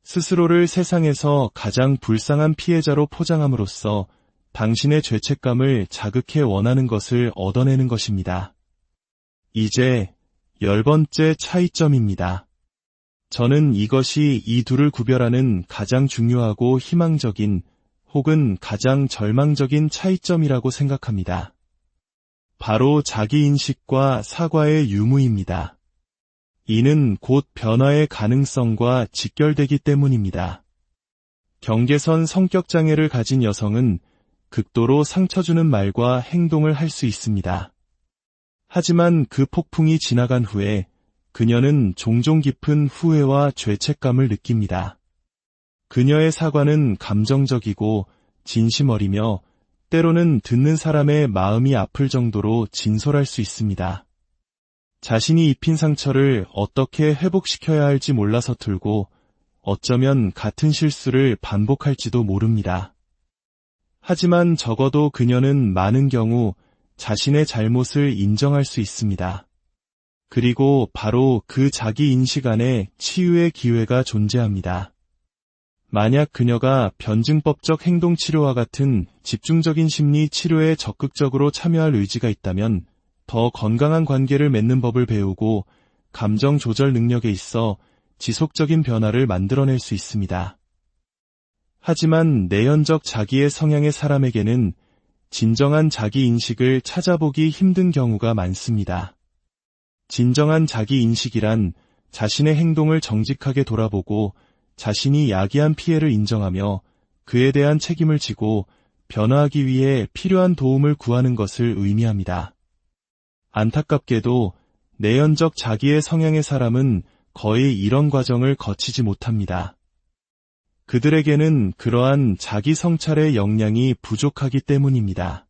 스스로를 세상에서 가장 불쌍한 피해자로 포장함으로써 당신의 죄책감을 자극해 원하는 것을 얻어내는 것입니다. 이제 10번째 차이점입니다. 저는 이것이 이 둘을 구별하는 가장 중요하고 희망적인 혹은 가장 절망적인 차이점이라고 생각합니다. 바로 자기인식과 사과의 유무입니다. 이는 곧 변화의 가능성과 직결되기 때문입니다. 경계선 성격장애를 가진 여성은 극도로 상처주는 말과 행동을 할 수 있습니다. 하지만 그 폭풍이 지나간 후에 그녀는 종종 깊은 후회와 죄책감을 느낍니다. 그녀의 사과는 감정적이고 진심 어리며 때로는 듣는 사람의 마음이 아플 정도로 진솔할 수 있습니다. 자신이 입힌 상처를 어떻게 회복시켜야 할지 몰라 서툴고 어쩌면 같은 실수를 반복할지도 모릅니다. 하지만 적어도 그녀는 많은 경우 자신의 잘못을 인정할 수 있습니다. 그리고 바로 그 자기 인식 안에 치유의 기회가 존재합니다. 만약 그녀가 변증법적 행동치료와 같은 집중적인 심리 치료에 적극적으로 참여할 의지가 있다면 더 건강한 관계를 맺는 법을 배우고 감정 조절 능력에 있어 지속적인 변화를 만들어낼 수 있습니다. 하지만 내연적 자기의 성향의 사람에게는 진정한 자기 인식을 찾아보기 힘든 경우가 많습니다. 진정한 자기 인식이란 자신의 행동을 정직하게 돌아보고 자신이 야기한 피해를 인정하며 그에 대한 책임을 지고 변화하기 위해 필요한 도움을 구하는 것을 의미합니다. 안타깝게도 내연적 자기의 성향의 사람은 거의 이런 과정을 거치지 못합니다. 그들에게는 그러한 자기 성찰의 역량이 부족하기 때문입니다.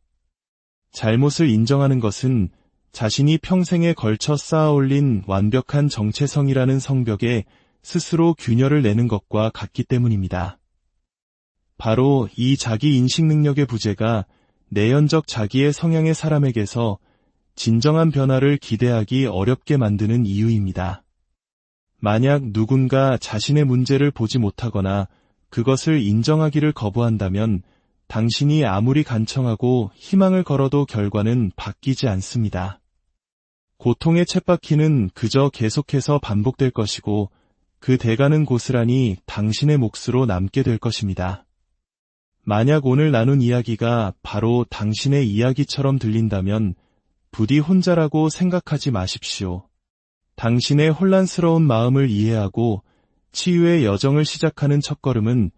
잘못을 인정하는 것은 자신이 평생에 걸쳐 쌓아올린 완벽한 정체성이라는 성벽에 스스로 균열을 내는 것과 같기 때문입니다. 바로 이 자기 인식 능력의 부재가 내연적 자기의 성향의 사람에게서 진정한 변화를 기대하기 어렵게 만드는 이유입니다. 만약 누군가 자신의 문제를 보지 못하거나 그것을 인정하기를 거부한다면 당신이 아무리 간청하고 희망을 걸어도 결과는 바뀌지 않습니다. 고통의 쳇바퀴는 그저 계속해서 반복될 것이고 그 대가는 고스란히 당신의 몫으로 남게 될 것입니다. 만약 오늘 나눈 이야기가 바로 당신의 이야기처럼 들린다면 부디 혼자라고 생각하지 마십시오. 당신의 혼란스러운 마음을 이해하고 치유의 여정을 시작하는 첫걸음은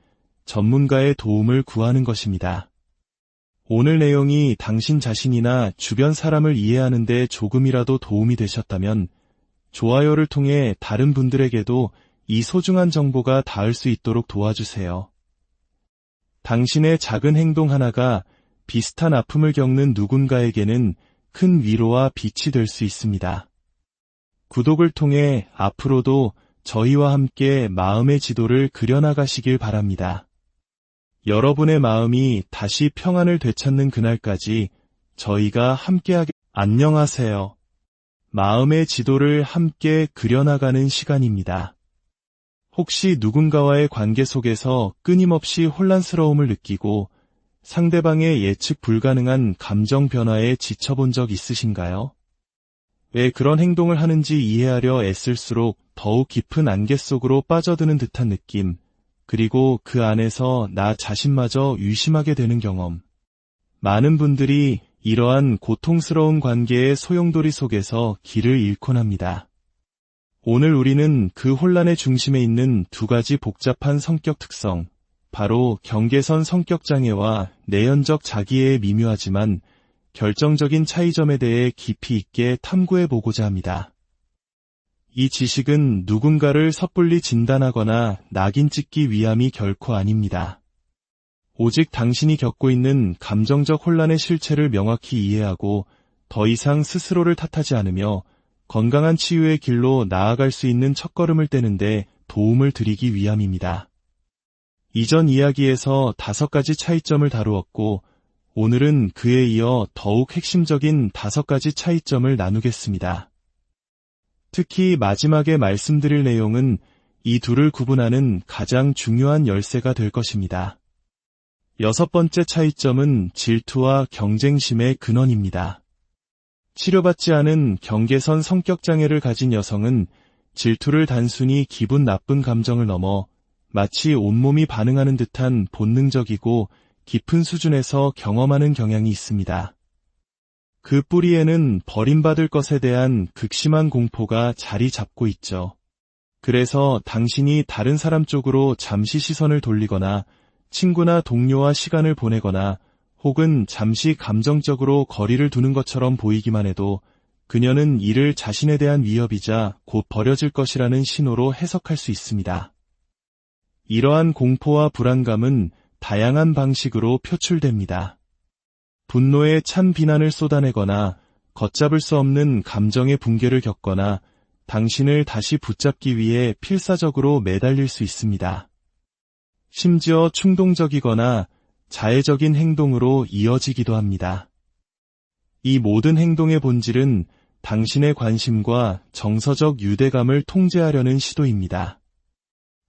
전문가의 도움을 구하는 것입니다. 오늘 내용이 당신 자신이나 주변 사람을 이해하는 데 조금이라도 도움이 되셨다면 좋아요를 통해 다른 분들에게도 이 소중한 정보가 닿을 수 있도록 도와주세요. 당신의 작은 행동 하나가 비슷한 아픔을 겪는 누군가에게는 큰 위로와 빛이 될 수 있습니다. 구독을 통해 앞으로도 저희와 함께 마음의 지도를 그려나가시길 바랍니다. 여러분의 마음이 다시 평안을 되찾는 그날까지 저희가 함께하게. 안녕하세요. 마음의 지도를 함께 그려나가는 시간입니다. 혹시 누군가와의 관계 속에서 끊임없이 혼란스러움을 느끼고 상대방의 예측 불가능한 감정 변화에 지쳐본 적 있으신가요? 왜 그런 행동을 하는지 이해하려 애쓸수록 더욱 깊은 안개 속으로 빠져드는 듯한 느낌, 그리고 그 안에서 나 자신마저 의심하게 되는 경험. 많은 분들이 이러한 고통스러운 관계의 소용돌이 속에서 길을 잃곤 합니다. 오늘 우리는 그 혼란의 중심에 있는 두 가지 복잡한 성격 특성, 바로 경계선 성격장애와 내연적 자기애의 미묘하지만 결정적인 차이점에 대해 깊이 있게 탐구해보고자 합니다. 이 지식은 누군가를 섣불리 진단하거나 낙인 찍기 위함이 결코 아닙니다. 오직 당신이 겪고 있는 감정적 혼란의 실체를 명확히 이해하고 더 이상 스스로를 탓하지 않으며 건강한 치유의 길로 나아갈 수 있는 첫걸음을 떼는데 도움을 드리기 위함입니다. 이전 이야기에서 5가지 차이점을 다루었고 오늘은 그에 이어 더욱 핵심적인 5가지 차이점을 나누겠습니다. 특히 마지막에 말씀드릴 내용은 이 둘을 구분하는 가장 중요한 열쇠가 될 것입니다. 6번째 차이점은 질투와 경쟁심의 근원입니다. 치료받지 않은 경계선 성격장애를 가진 여성은 질투를 단순히 기분 나쁜 감정을 넘어 마치 온몸이 반응하는 듯한 본능적이고 깊은 수준에서 경험하는 경향이 있습니다. 그 뿌리에는 버림받을 것에 대한 극심한 공포가 자리 잡고 있죠. 그래서 당신이 다른 사람 쪽으로 잠시 시선을 돌리거나 친구나 동료와 시간을 보내거나 혹은 잠시 감정적으로 거리를 두는 것처럼 보이기만 해도 그녀는 이를 자신에 대한 위협이자 곧 버려질 것이라는 신호로 해석할 수 있습니다. 이러한 공포와 불안감은 다양한 방식으로 표출됩니다. 분노에 찬 비난을 쏟아내거나 걷잡을 수 없는 감정의 붕괴를 겪거나 당신을 다시 붙잡기 위해 필사적으로 매달릴 수 있습니다. 심지어 충동적이거나 자해적인 행동으로 이어지기도 합니다. 이 모든 행동의 본질은 당신의 관심과 정서적 유대감을 통제하려는 시도입니다.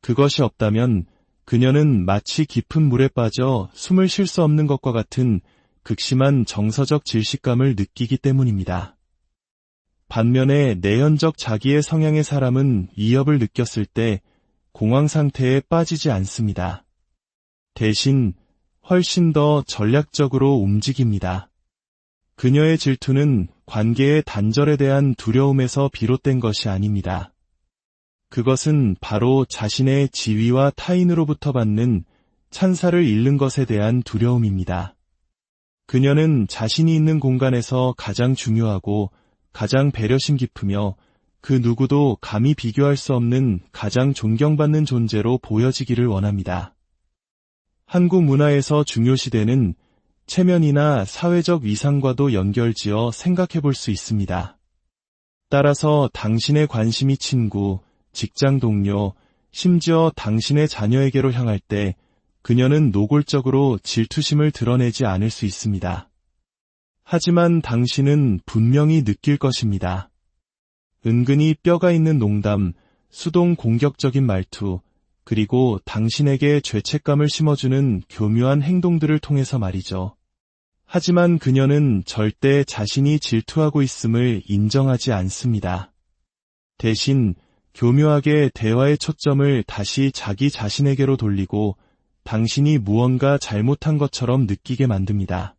그것이 없다면 그녀는 마치 깊은 물에 빠져 숨을 쉴 수 없는 것과 같은 극심한 정서적 질식감을 느끼기 때문입니다. 반면에 내연적 자기의 성향의 사람은 위협을 느꼈을 때 공황 상태에 빠지지 않습니다. 대신 훨씬 더 전략적으로 움직입니다. 그녀의 질투는 관계의 단절에 대한 두려움에서 비롯된 것이 아닙니다. 그것은 바로 자신의 지위와 타인으로부터 받는 찬사를 잃는 것에 대한 두려움입니다. 그녀는 자신이 있는 공간에서 가장 중요하고 가장 배려심 깊으며 그 누구도 감히 비교할 수 없는 가장 존경받는 존재로 보여지기를 원합니다. 한국 문화에서 중요시되는 체면이나 사회적 위상과도 연결지어 생각해 볼 수 있습니다. 따라서 당신의 관심이 친구, 직장 동료, 심지어 당신의 자녀에게로 향할 때 그녀는 노골적으로 질투심을 드러내지 않을 수 있습니다. 하지만 당신은 분명히 느낄 것입니다. 은근히 뼈가 있는 농담, 수동 공격적인 말투, 그리고 당신에게 죄책감을 심어주는 교묘한 행동들을 통해서 말이죠. 하지만 그녀는 절대 자신이 질투하고 있음을 인정하지 않습니다. 대신 교묘하게 대화의 초점을 다시 자기 자신에게로 돌리고 당신이 무언가 잘못한 것처럼 느끼게 만듭니다.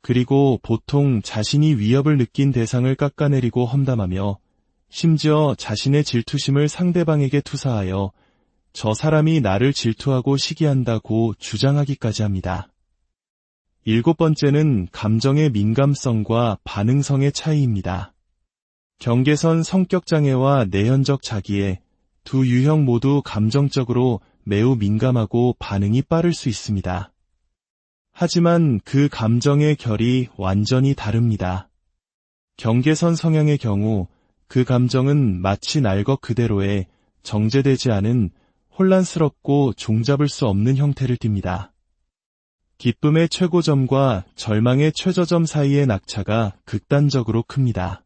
그리고 보통 자신이 위협을 느낀 대상을 깎아내리고 험담하며 심지어 자신의 질투심을 상대방에게 투사하여 저 사람이 나를 질투하고 시기한다고 주장하기까지 합니다. 7번째는 감정의 민감성과 반응성의 차이입니다. 경계선 성격장애와 내연적 자기애, 두 유형 모두 감정적으로 매우 민감하고 반응이 빠를 수 있습니다. 하지만 그 감정의 결이 완전히 다릅니다. 경계선 성향의 경우 그 감정은 마치 날 것 그대로의 정제되지 않은 혼란스럽고 종잡을 수 없는 형태를 띱니다. 기쁨의 최고점과 절망의 최저점 사이의 낙차가 극단적으로 큽니다.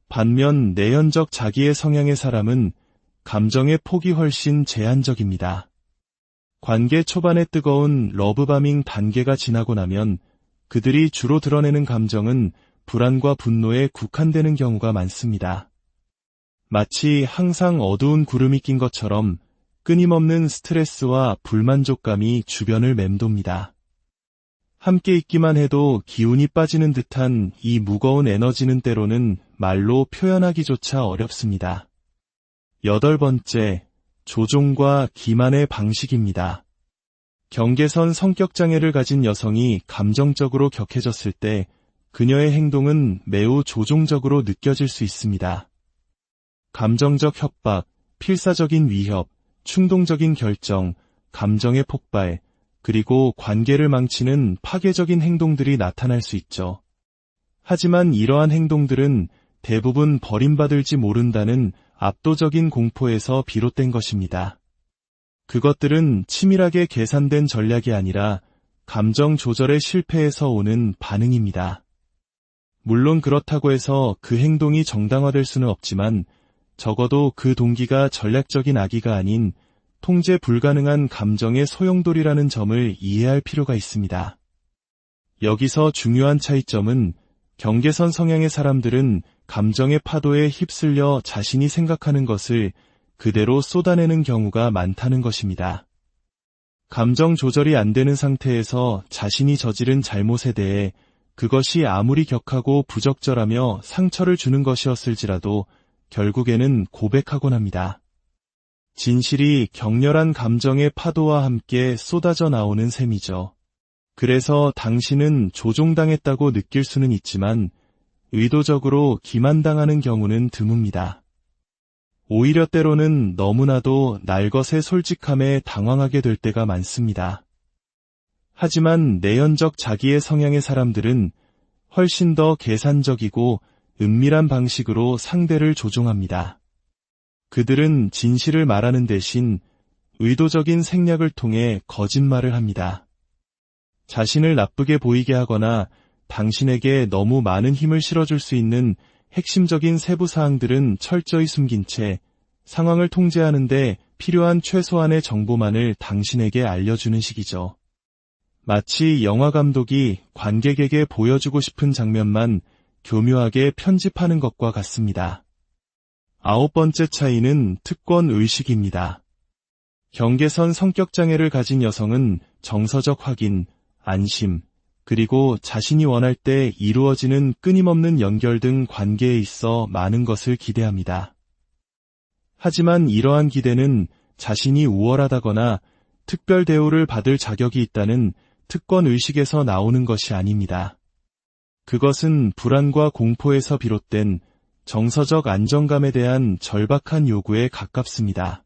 반면 내연적 자기의 성향의 사람은 감정의 폭이 훨씬 제한적입니다. 관계 초반의 뜨거운 러브바밍 단계가 지나고 나면 그들이 주로 드러내는 감정은 불안과 분노에 국한되는 경우가 많습니다. 마치 항상 어두운 구름이 낀 것처럼 끊임없는 스트레스와 불만족감이 주변을 맴돕니다. 함께 있기만 해도 기운이 빠지는 듯한 이 무거운 에너지는 때로는 말로 표현하기조차 어렵습니다. 8번째, 조종과 기만의 방식입니다. 경계선 성격장애를 가진 여성이 감정적으로 격해졌을 때 그녀의 행동은 매우 조종적으로 느껴질 수 있습니다. 감정적 협박, 필사적인 위협, 충동적인 결정, 감정의 폭발, 그리고 관계를 망치는 파괴적인 행동들이 나타날 수 있죠. 하지만 이러한 행동들은 대부분 버림받을지 모른다는 압도적인 공포에서 비롯된 것입니다. 그것들은 치밀하게 계산된 전략이 아니라 감정 조절의 실패에서 오는 반응입니다. 물론 그렇다고 해서 그 행동이 정당화될 수는 없지만 적어도 그 동기가 전략적인 악의가 아닌 통제 불가능한 감정의 소용돌이라는 점을 이해할 필요가 있습니다. 여기서 중요한 차이점은 경계선 성향의 사람들은 감정의 파도에 휩쓸려 자신이 생각하는 것을 그대로 쏟아내는 경우가 많다는 것입니다. 감정 조절이 안 되는 상태에서 자신이 저지른 잘못에 대해 그것이 아무리 격하고 부적절하며 상처를 주는 것이었을지라도 결국에는 고백하곤 합니다. 진실이 격렬한 감정의 파도와 함께 쏟아져 나오는 셈이죠. 그래서 당신은 조종당했다고 느낄 수는 있지만 의도적으로 기만당하는 경우는 드뭅니다. 오히려 때로는 너무나도 날것의 솔직함에 당황하게 될 때가 많습니다. 하지만 내연적 자기의 성향의 사람들은 훨씬 더 계산적이고 은밀한 방식으로 상대를 조종합니다. 그들은 진실을 말하는 대신 의도적인 생략을 통해 거짓말을 합니다. 자신을 나쁘게 보이게 하거나 당신에게 너무 많은 힘을 실어줄 수 있는 핵심적인 세부 사항들은 철저히 숨긴 채 상황을 통제하는 데 필요한 최소한의 정보만을 당신에게 알려주는 식이죠. 마치 영화 감독이 관객에게 보여주고 싶은 장면만 교묘하게 편집하는 것과 같습니다. 9번째 차이는 특권 의식입니다. 경계선 성격장애를 가진 여성은 정서적 확인, 안심, 그리고 자신이 원할 때 이루어지는 끊임없는 연결 등 관계에 있어 많은 것을 기대합니다. 하지만 이러한 기대는 자신이 우월하다거나 특별 대우를 받을 자격이 있다는 특권 의식에서 나오는 것이 아닙니다. 그것은 불안과 공포에서 비롯된 정서적 안정감에 대한 절박한 요구에 가깝습니다.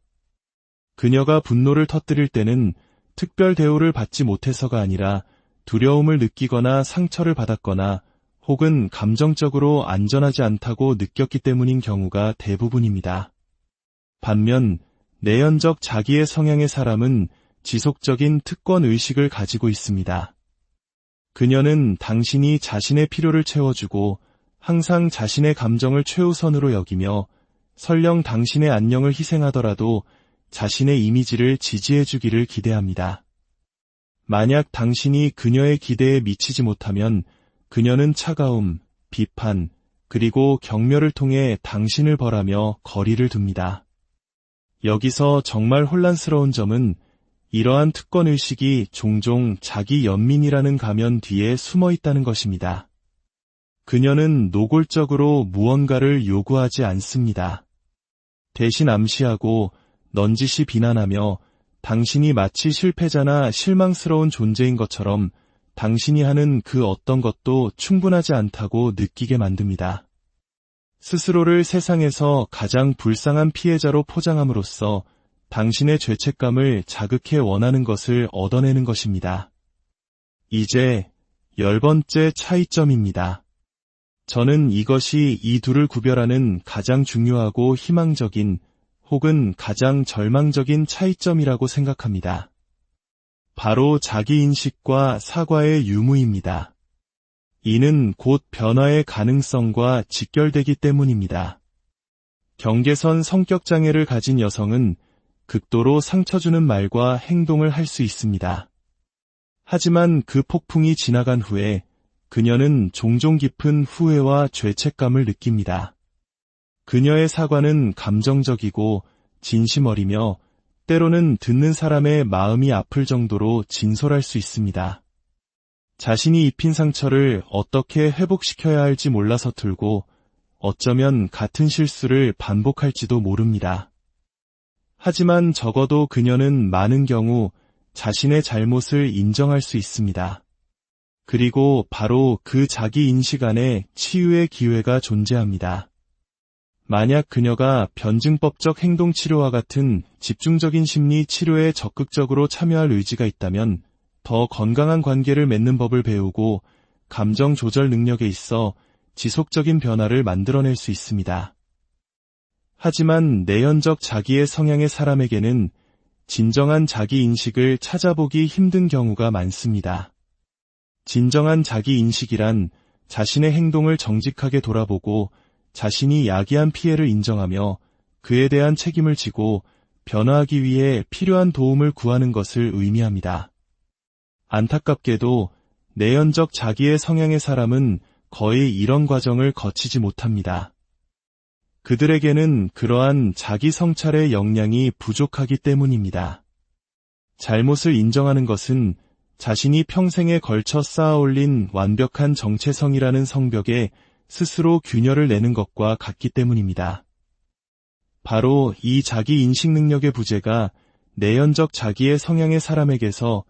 그녀가 분노를 터뜨릴 때는 특별 대우를 받지 못해서가 아니라 두려움을 느끼거나 상처를 받았거나 혹은 감정적으로 안전하지 않다고 느꼈기 때문인 경우가 대부분입니다. 반면 내연적 자기의 성향의 사람은 지속적인 특권 의식을 가지고 있습니다. 그녀는 당신이 자신의 필요를 채워주고 항상 자신의 감정을 최우선으로 여기며 설령 당신의 안녕을 희생하더라도 자신의 이미지를 지지해주기를 기대합니다. 만약 당신이 그녀의 기대에 미치지 못하면 그녀는 차가움, 비판, 그리고 경멸을 통해 당신을 벌하며 거리를 둡니다. 여기서 정말 혼란스러운 점은 이러한 특권의식이 종종 자기 연민이라는 가면 뒤에 숨어 있다는 것입니다. 그녀는 노골적으로 무언가를 요구하지 않습니다. 대신 암시하고 넌지시 비난하며 당신이 마치 실패자나 실망스러운 존재인 것처럼 당신이 하는 그 어떤 것도 충분하지 않다고 느끼게 만듭니다. 스스로를 세상에서 가장 불쌍한 피해자로 포장함으로써 당신의 죄책감을 자극해 원하는 것을 얻어내는 것입니다. 이제 10번째 차이점입니다. 저는 이것이 이 둘을 구별하는 가장 중요하고 희망적인 혹은 가장 절망적인 차이점이라고 생각합니다. 바로 자기인식과 사과의 유무입니다. 이는 곧 변화의 가능성과 직결되기 때문입니다. 경계선 성격장애를 가진 여성은 극도로 상처주는 말과 행동을 할 수 있습니다. 하지만 그 폭풍이 지나간 후에 그녀는 종종 깊은 후회와 죄책감을 느낍니다. 그녀의 사과는 감정적이고 진심 어리며 때로는 듣는 사람의 마음이 아플 정도로 진솔할 수 있습니다. 자신이 입힌 상처를 어떻게 회복시켜야 할지 몰라 서툴고 어쩌면 같은 실수를 반복할지도 모릅니다. 하지만 적어도 그녀는 많은 경우 자신의 잘못을 인정할 수 있습니다. 그리고 바로 그 자기 인식 안에 치유의 기회가 존재합니다. 만약 그녀가 변증법적 행동치료와 같은 집중적인 심리 치료에 적극적으로 참여할 의지가 있다면 더 건강한 관계를 맺는 법을 배우고 감정 조절 능력에 있어 지속적인 변화를 만들어낼 수 있습니다. 하지만 내연적 자기의 성향의 사람에게는 진정한 자기 인식을 찾아보기 힘든 경우가 많습니다. 진정한 자기 인식이란 자신의 행동을 정직하게 돌아보고 자신이 야기한 피해를 인정하며 그에 대한 책임을 지고 변화하기 위해 필요한 도움을 구하는 것을 의미합니다. 안타깝게도 내연적 자기의 성향의 사람은 거의 이런 과정을 거치지 못합니다. 그들에게는 그러한 자기 성찰의 역량이 부족하기 때문입니다. 잘못을 인정하는 것은 자신이 평생에 걸쳐 쌓아올린 완벽한 정체성이라는 성벽에 스스로 균열을 내는 것과 같기 때문입니다. 바로 이 자기 인식 능력의 부재가 내연적 자기의 성향의 사람에게서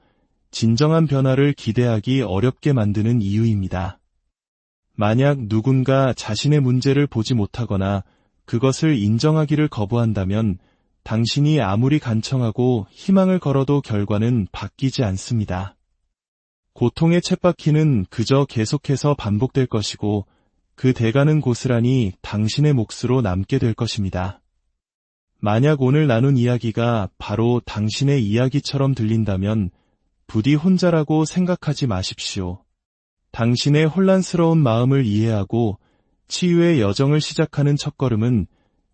진정한 변화를 기대하기 어렵게 만드는 이유입니다. 만약 누군가 자신의 문제를 보지 못하거나 그것을 인정하기를 거부한다면 당신이 아무리 간청하고 희망을 걸어도 결과는 바뀌지 않습니다. 고통의 쳇바퀴는 그저 계속해서 반복될 것이고 그 대가는 고스란히 당신의 몫으로 남게 될 것입니다. 만약 오늘 나눈 이야기가 바로 당신의 이야기처럼 들린다면 부디 혼자라고 생각하지 마십시오. 당신의 혼란스러운 마음을 이해하고 치유의 여정을 시작하는 첫걸음은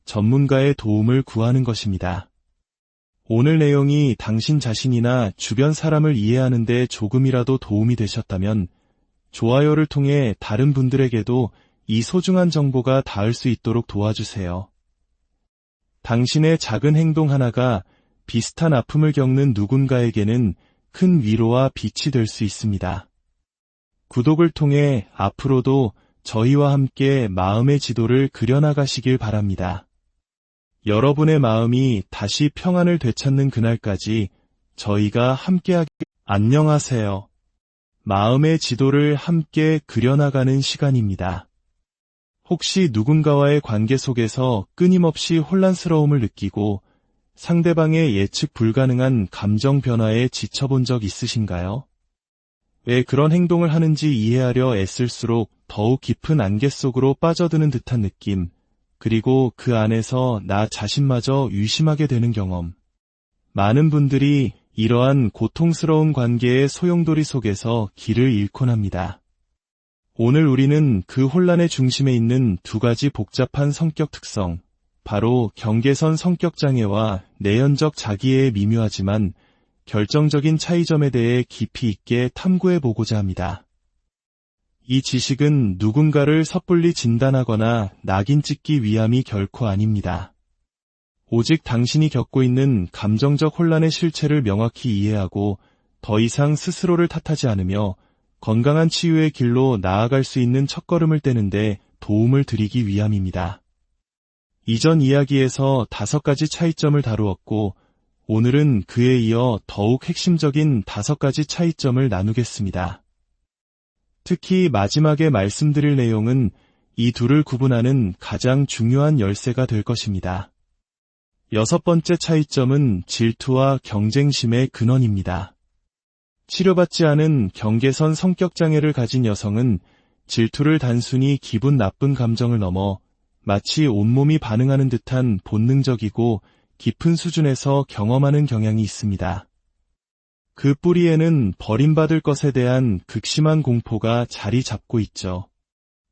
전문가의 도움을 구하는 것입니다. 오늘 내용이 당신 자신이나 주변 사람을 이해하는 데 조금이라도 도움이 되셨다면 좋아요를 통해 다른 분들에게도 이 소중한 정보가 닿을 수 있도록 도와주세요. 당신의 작은 행동 하나가 비슷한 아픔을 겪는 누군가에게는 큰 위로와 빛이 될 수 있습니다. 구독을 통해 앞으로도 저희와 함께 마음의 지도를 그려나가시길 바랍니다. 여러분의 마음이 다시 평안을 되찾는 그날까지 저희가 함께하길. 안녕하세요. 마음의 지도를 함께 그려나가는 시간입니다. 혹시 누군가와의 관계 속에서 끊임없이 혼란스러움을 느끼고 상대방의 예측 불가능한 감정 변화에 지쳐본 적 있으신가요? 왜 그런 행동을 하는지 이해하려 애쓸수록 더욱 깊은 안개 속으로 빠져드는 듯한 느낌, 그리고 그 안에서 나 자신마저 의심하게 되는 경험. 많은 분들이 이러한 고통스러운 관계의 소용돌이 속에서 길을 잃곤 합니다. 오늘 우리는 그 혼란의 중심에 있는 두 가지 복잡한 성격 특성, 바로 경계선 성격장애와 내연적 자기애의 미묘하지만 결정적인 차이점에 대해 깊이 있게 탐구해보고자 합니다. 이 지식은 누군가를 섣불리 진단하거나 낙인 찍기 위함이 결코 아닙니다. 오직 당신이 겪고 있는 감정적 혼란의 실체를 명확히 이해하고 더 이상 스스로를 탓하지 않으며 건강한 치유의 길로 나아갈 수 있는 첫걸음을 떼는데 도움을 드리기 위함입니다. 이전 이야기에서 5가지 차이점을 다루었고 오늘은 그에 이어 더욱 핵심적인 5가지 차이점을 나누겠습니다. 특히 마지막에 말씀드릴 내용은 이 둘을 구분하는 가장 중요한 열쇠가 될 것입니다. 6번째 차이점은 질투와 경쟁심의 근원입니다. 치료받지 않은 경계선 성격장애를 가진 여성은 질투를 단순히 기분 나쁜 감정을 넘어 마치 온몸이 반응하는 듯한 본능적이고 깊은 수준에서 경험하는 경향이 있습니다. 그 뿌리에는 버림받을 것에 대한 극심한 공포가 자리 잡고 있죠.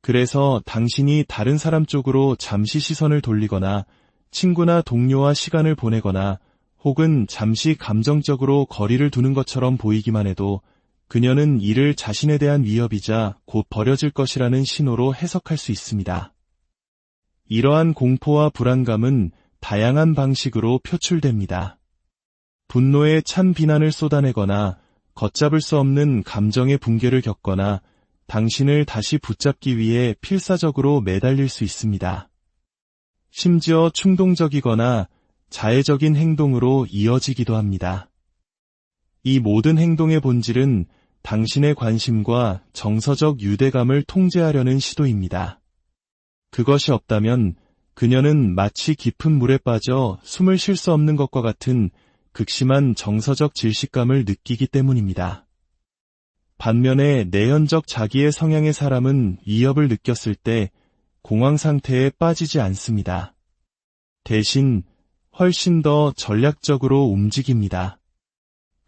그래서 당신이 다른 사람 쪽으로 잠시 시선을 돌리거나 친구나 동료와 시간을 보내거나 혹은 잠시 감정적으로 거리를 두는 것처럼 보이기만 해도 그녀는 이를 자신에 대한 위협이자 곧 버려질 것이라는 신호로 해석할 수 있습니다. 이러한 공포와 불안감은 다양한 방식으로 표출됩니다. 분노에 찬 비난을 쏟아내거나 걷잡을 수 없는 감정의 붕괴를 겪거나 당신을 다시 붙잡기 위해 필사적으로 매달릴 수 있습니다. 심지어 충동적이거나 자해적인 행동으로 이어지기도 합니다. 이 모든 행동의 본질은 당신의 관심과 정서적 유대감을 통제하려는 시도입니다. 그것이 없다면 그녀는 마치 깊은 물에 빠져 숨을 쉴 수 없는 것과 같은 극심한 정서적 질식감을 느끼기 때문입니다. 반면에 내연적 자기의 성향의 사람은 위협을 느꼈을 때 공황 상태에 빠지지 않습니다. 대신 훨씬 더 전략적으로 움직입니다.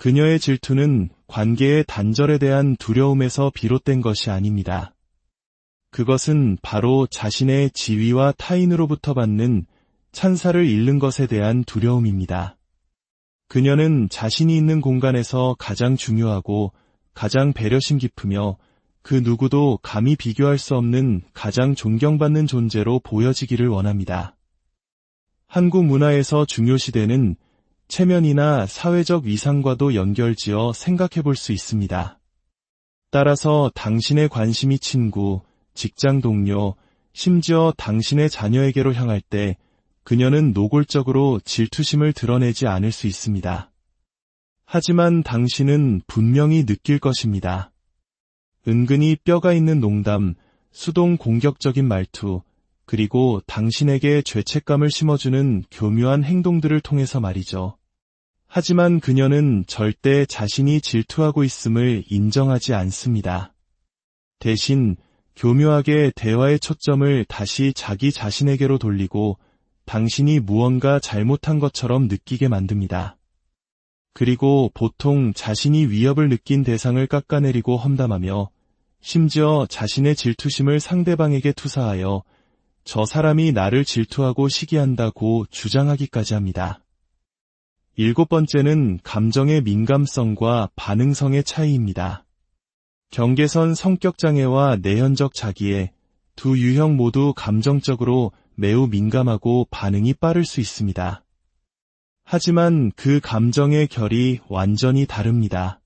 그녀의 질투는 관계의 단절에 대한 두려움에서 비롯된 것이 아닙니다. 그것은 바로 자신의 지위와 타인으로부터 받는 찬사를 잃는 것에 대한 두려움입니다. 그녀는 자신이 있는 공간에서 가장 중요하고 가장 배려심 깊으며 그 누구도 감히 비교할 수 없는 가장 존경받는 존재로 보여지기를 원합니다. 한국 문화에서 중요시되는 체면이나 사회적 위상과도 연결지어 생각해 볼 수 있습니다. 따라서 당신의 관심이 친구, 직장 동료, 심지어 당신의 자녀에게로 향할 때 그녀는 노골적으로 질투심을 드러내지 않을 수 있습니다. 하지만 당신은 분명히 느낄 것입니다. 은근히 뼈가 있는 농담, 수동 공격적인 말투, 그리고 당신에게 죄책감을 심어주는 교묘한 행동들을 통해서 말이죠. 하지만 그녀는 절대 자신이 질투하고 있음을 인정하지 않습니다. 대신 교묘하게 대화의 초점을 다시 자기 자신에게로 돌리고 당신이 무언가 잘못한 것처럼 느끼게 만듭니다. 그리고 보통 자신이 위협을 느낀 대상을 깎아내리고 험담하며 심지어 자신의 질투심을 상대방에게 투사하여 저 사람이 나를 질투하고 시기한다고 주장하기까지 합니다. 7번째는 감정의 민감성과 반응성의 차이입니다. 경계선 성격장애와 내현적 자기애, 두 유형 모두 감정적으로 매우 민감하고 반응이 빠를 수 있습니다. 하지만 그 감정의 결이 완전히 다릅니다.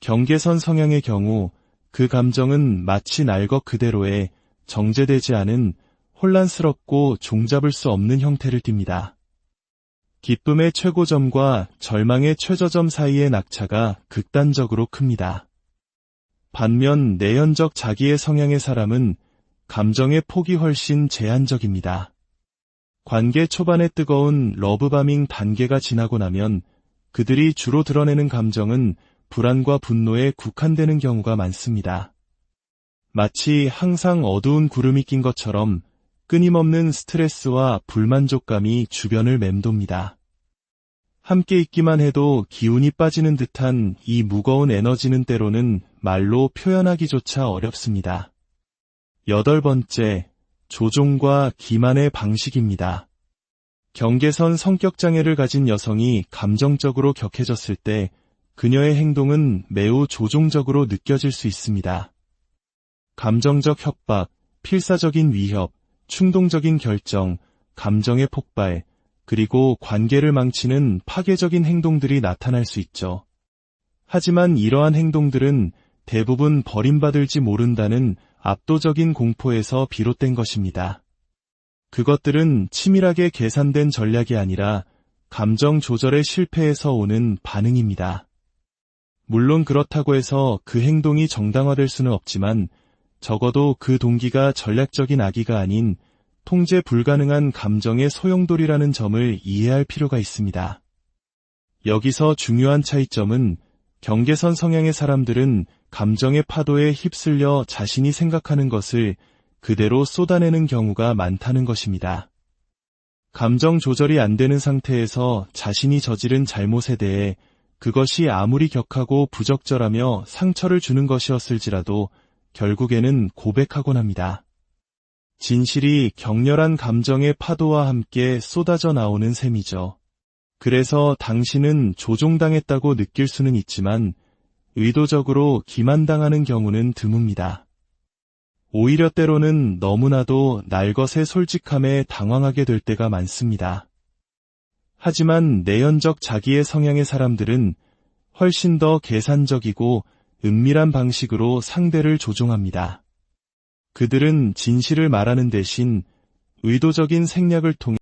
경계선 성향의 경우 그 감정은 마치 날 것 그대로의 정제되지 않은 혼란스럽고 종잡을 수 없는 형태를 띱니다. 기쁨의 최고점과 절망의 최저점 사이의 낙차가 극단적으로 큽니다. 반면 내연적 자기의 성향의 사람은 감정의 폭이 훨씬 제한적입니다. 관계 초반의 뜨거운 러브바밍 단계가 지나고 나면 그들이 주로 드러내는 감정은 불안과 분노에 국한되는 경우가 많습니다. 마치 항상 어두운 구름이 낀 것처럼 끊임없는 스트레스와 불만족감이 주변을 맴돕니다. 함께 있기만 해도 기운이 빠지는 듯한 이 무거운 에너지는 때로는 말로 표현하기조차 어렵습니다. 8번째, 조종과 기만의 방식입니다. 경계선 성격장애를 가진 여성이 감정적으로 격해졌을 때 그녀의 행동은 매우 조종적으로 느껴질 수 있습니다. 감정적 협박, 필사적인 위협, 충동적인 결정, 감정의 폭발, 그리고 관계를 망치는 파괴적인 행동들이 나타날 수 있죠. 하지만 이러한 행동들은 대부분 버림받을지 모른다는 압도적인 공포에서 비롯된 것입니다. 그것들은 치밀하게 계산된 전략이 아니라 감정 조절의 실패에서 오는 반응입니다. 물론 그렇다고 해서 그 행동이 정당화될 수는 없지만 적어도 그 동기가 전략적인 악의가 아닌 통제 불가능한 감정의 소용돌이라는 점을 이해할 필요가 있습니다. 여기서 중요한 차이점은 경계선 성향의 사람들은 감정의 파도에 휩쓸려 자신이 생각하는 것을 그대로 쏟아내는 경우가 많다는 것입니다. 감정 조절이 안 되는 상태에서 자신이 저지른 잘못에 대해 그것이 아무리 격하고 부적절하며 상처를 주는 것이었을지라도 결국에는 고백하곤 합니다. 진실이 격렬한 감정의 파도와 함께 쏟아져 나오는 셈이죠. 그래서 당신은 조종당했다고 느낄 수는 있지만 의도적으로 기만당하는 경우는 드뭅니다. 오히려 때로는 너무나도 날것의 솔직함에 당황하게 될 때가 많습니다. 하지만 내연적 자기의 성향의 사람들은 훨씬 더 계산적이고 은밀한 방식으로 상대를 조종합니다. 그들은 진실을 말하는 대신 의도적인 생략을 통해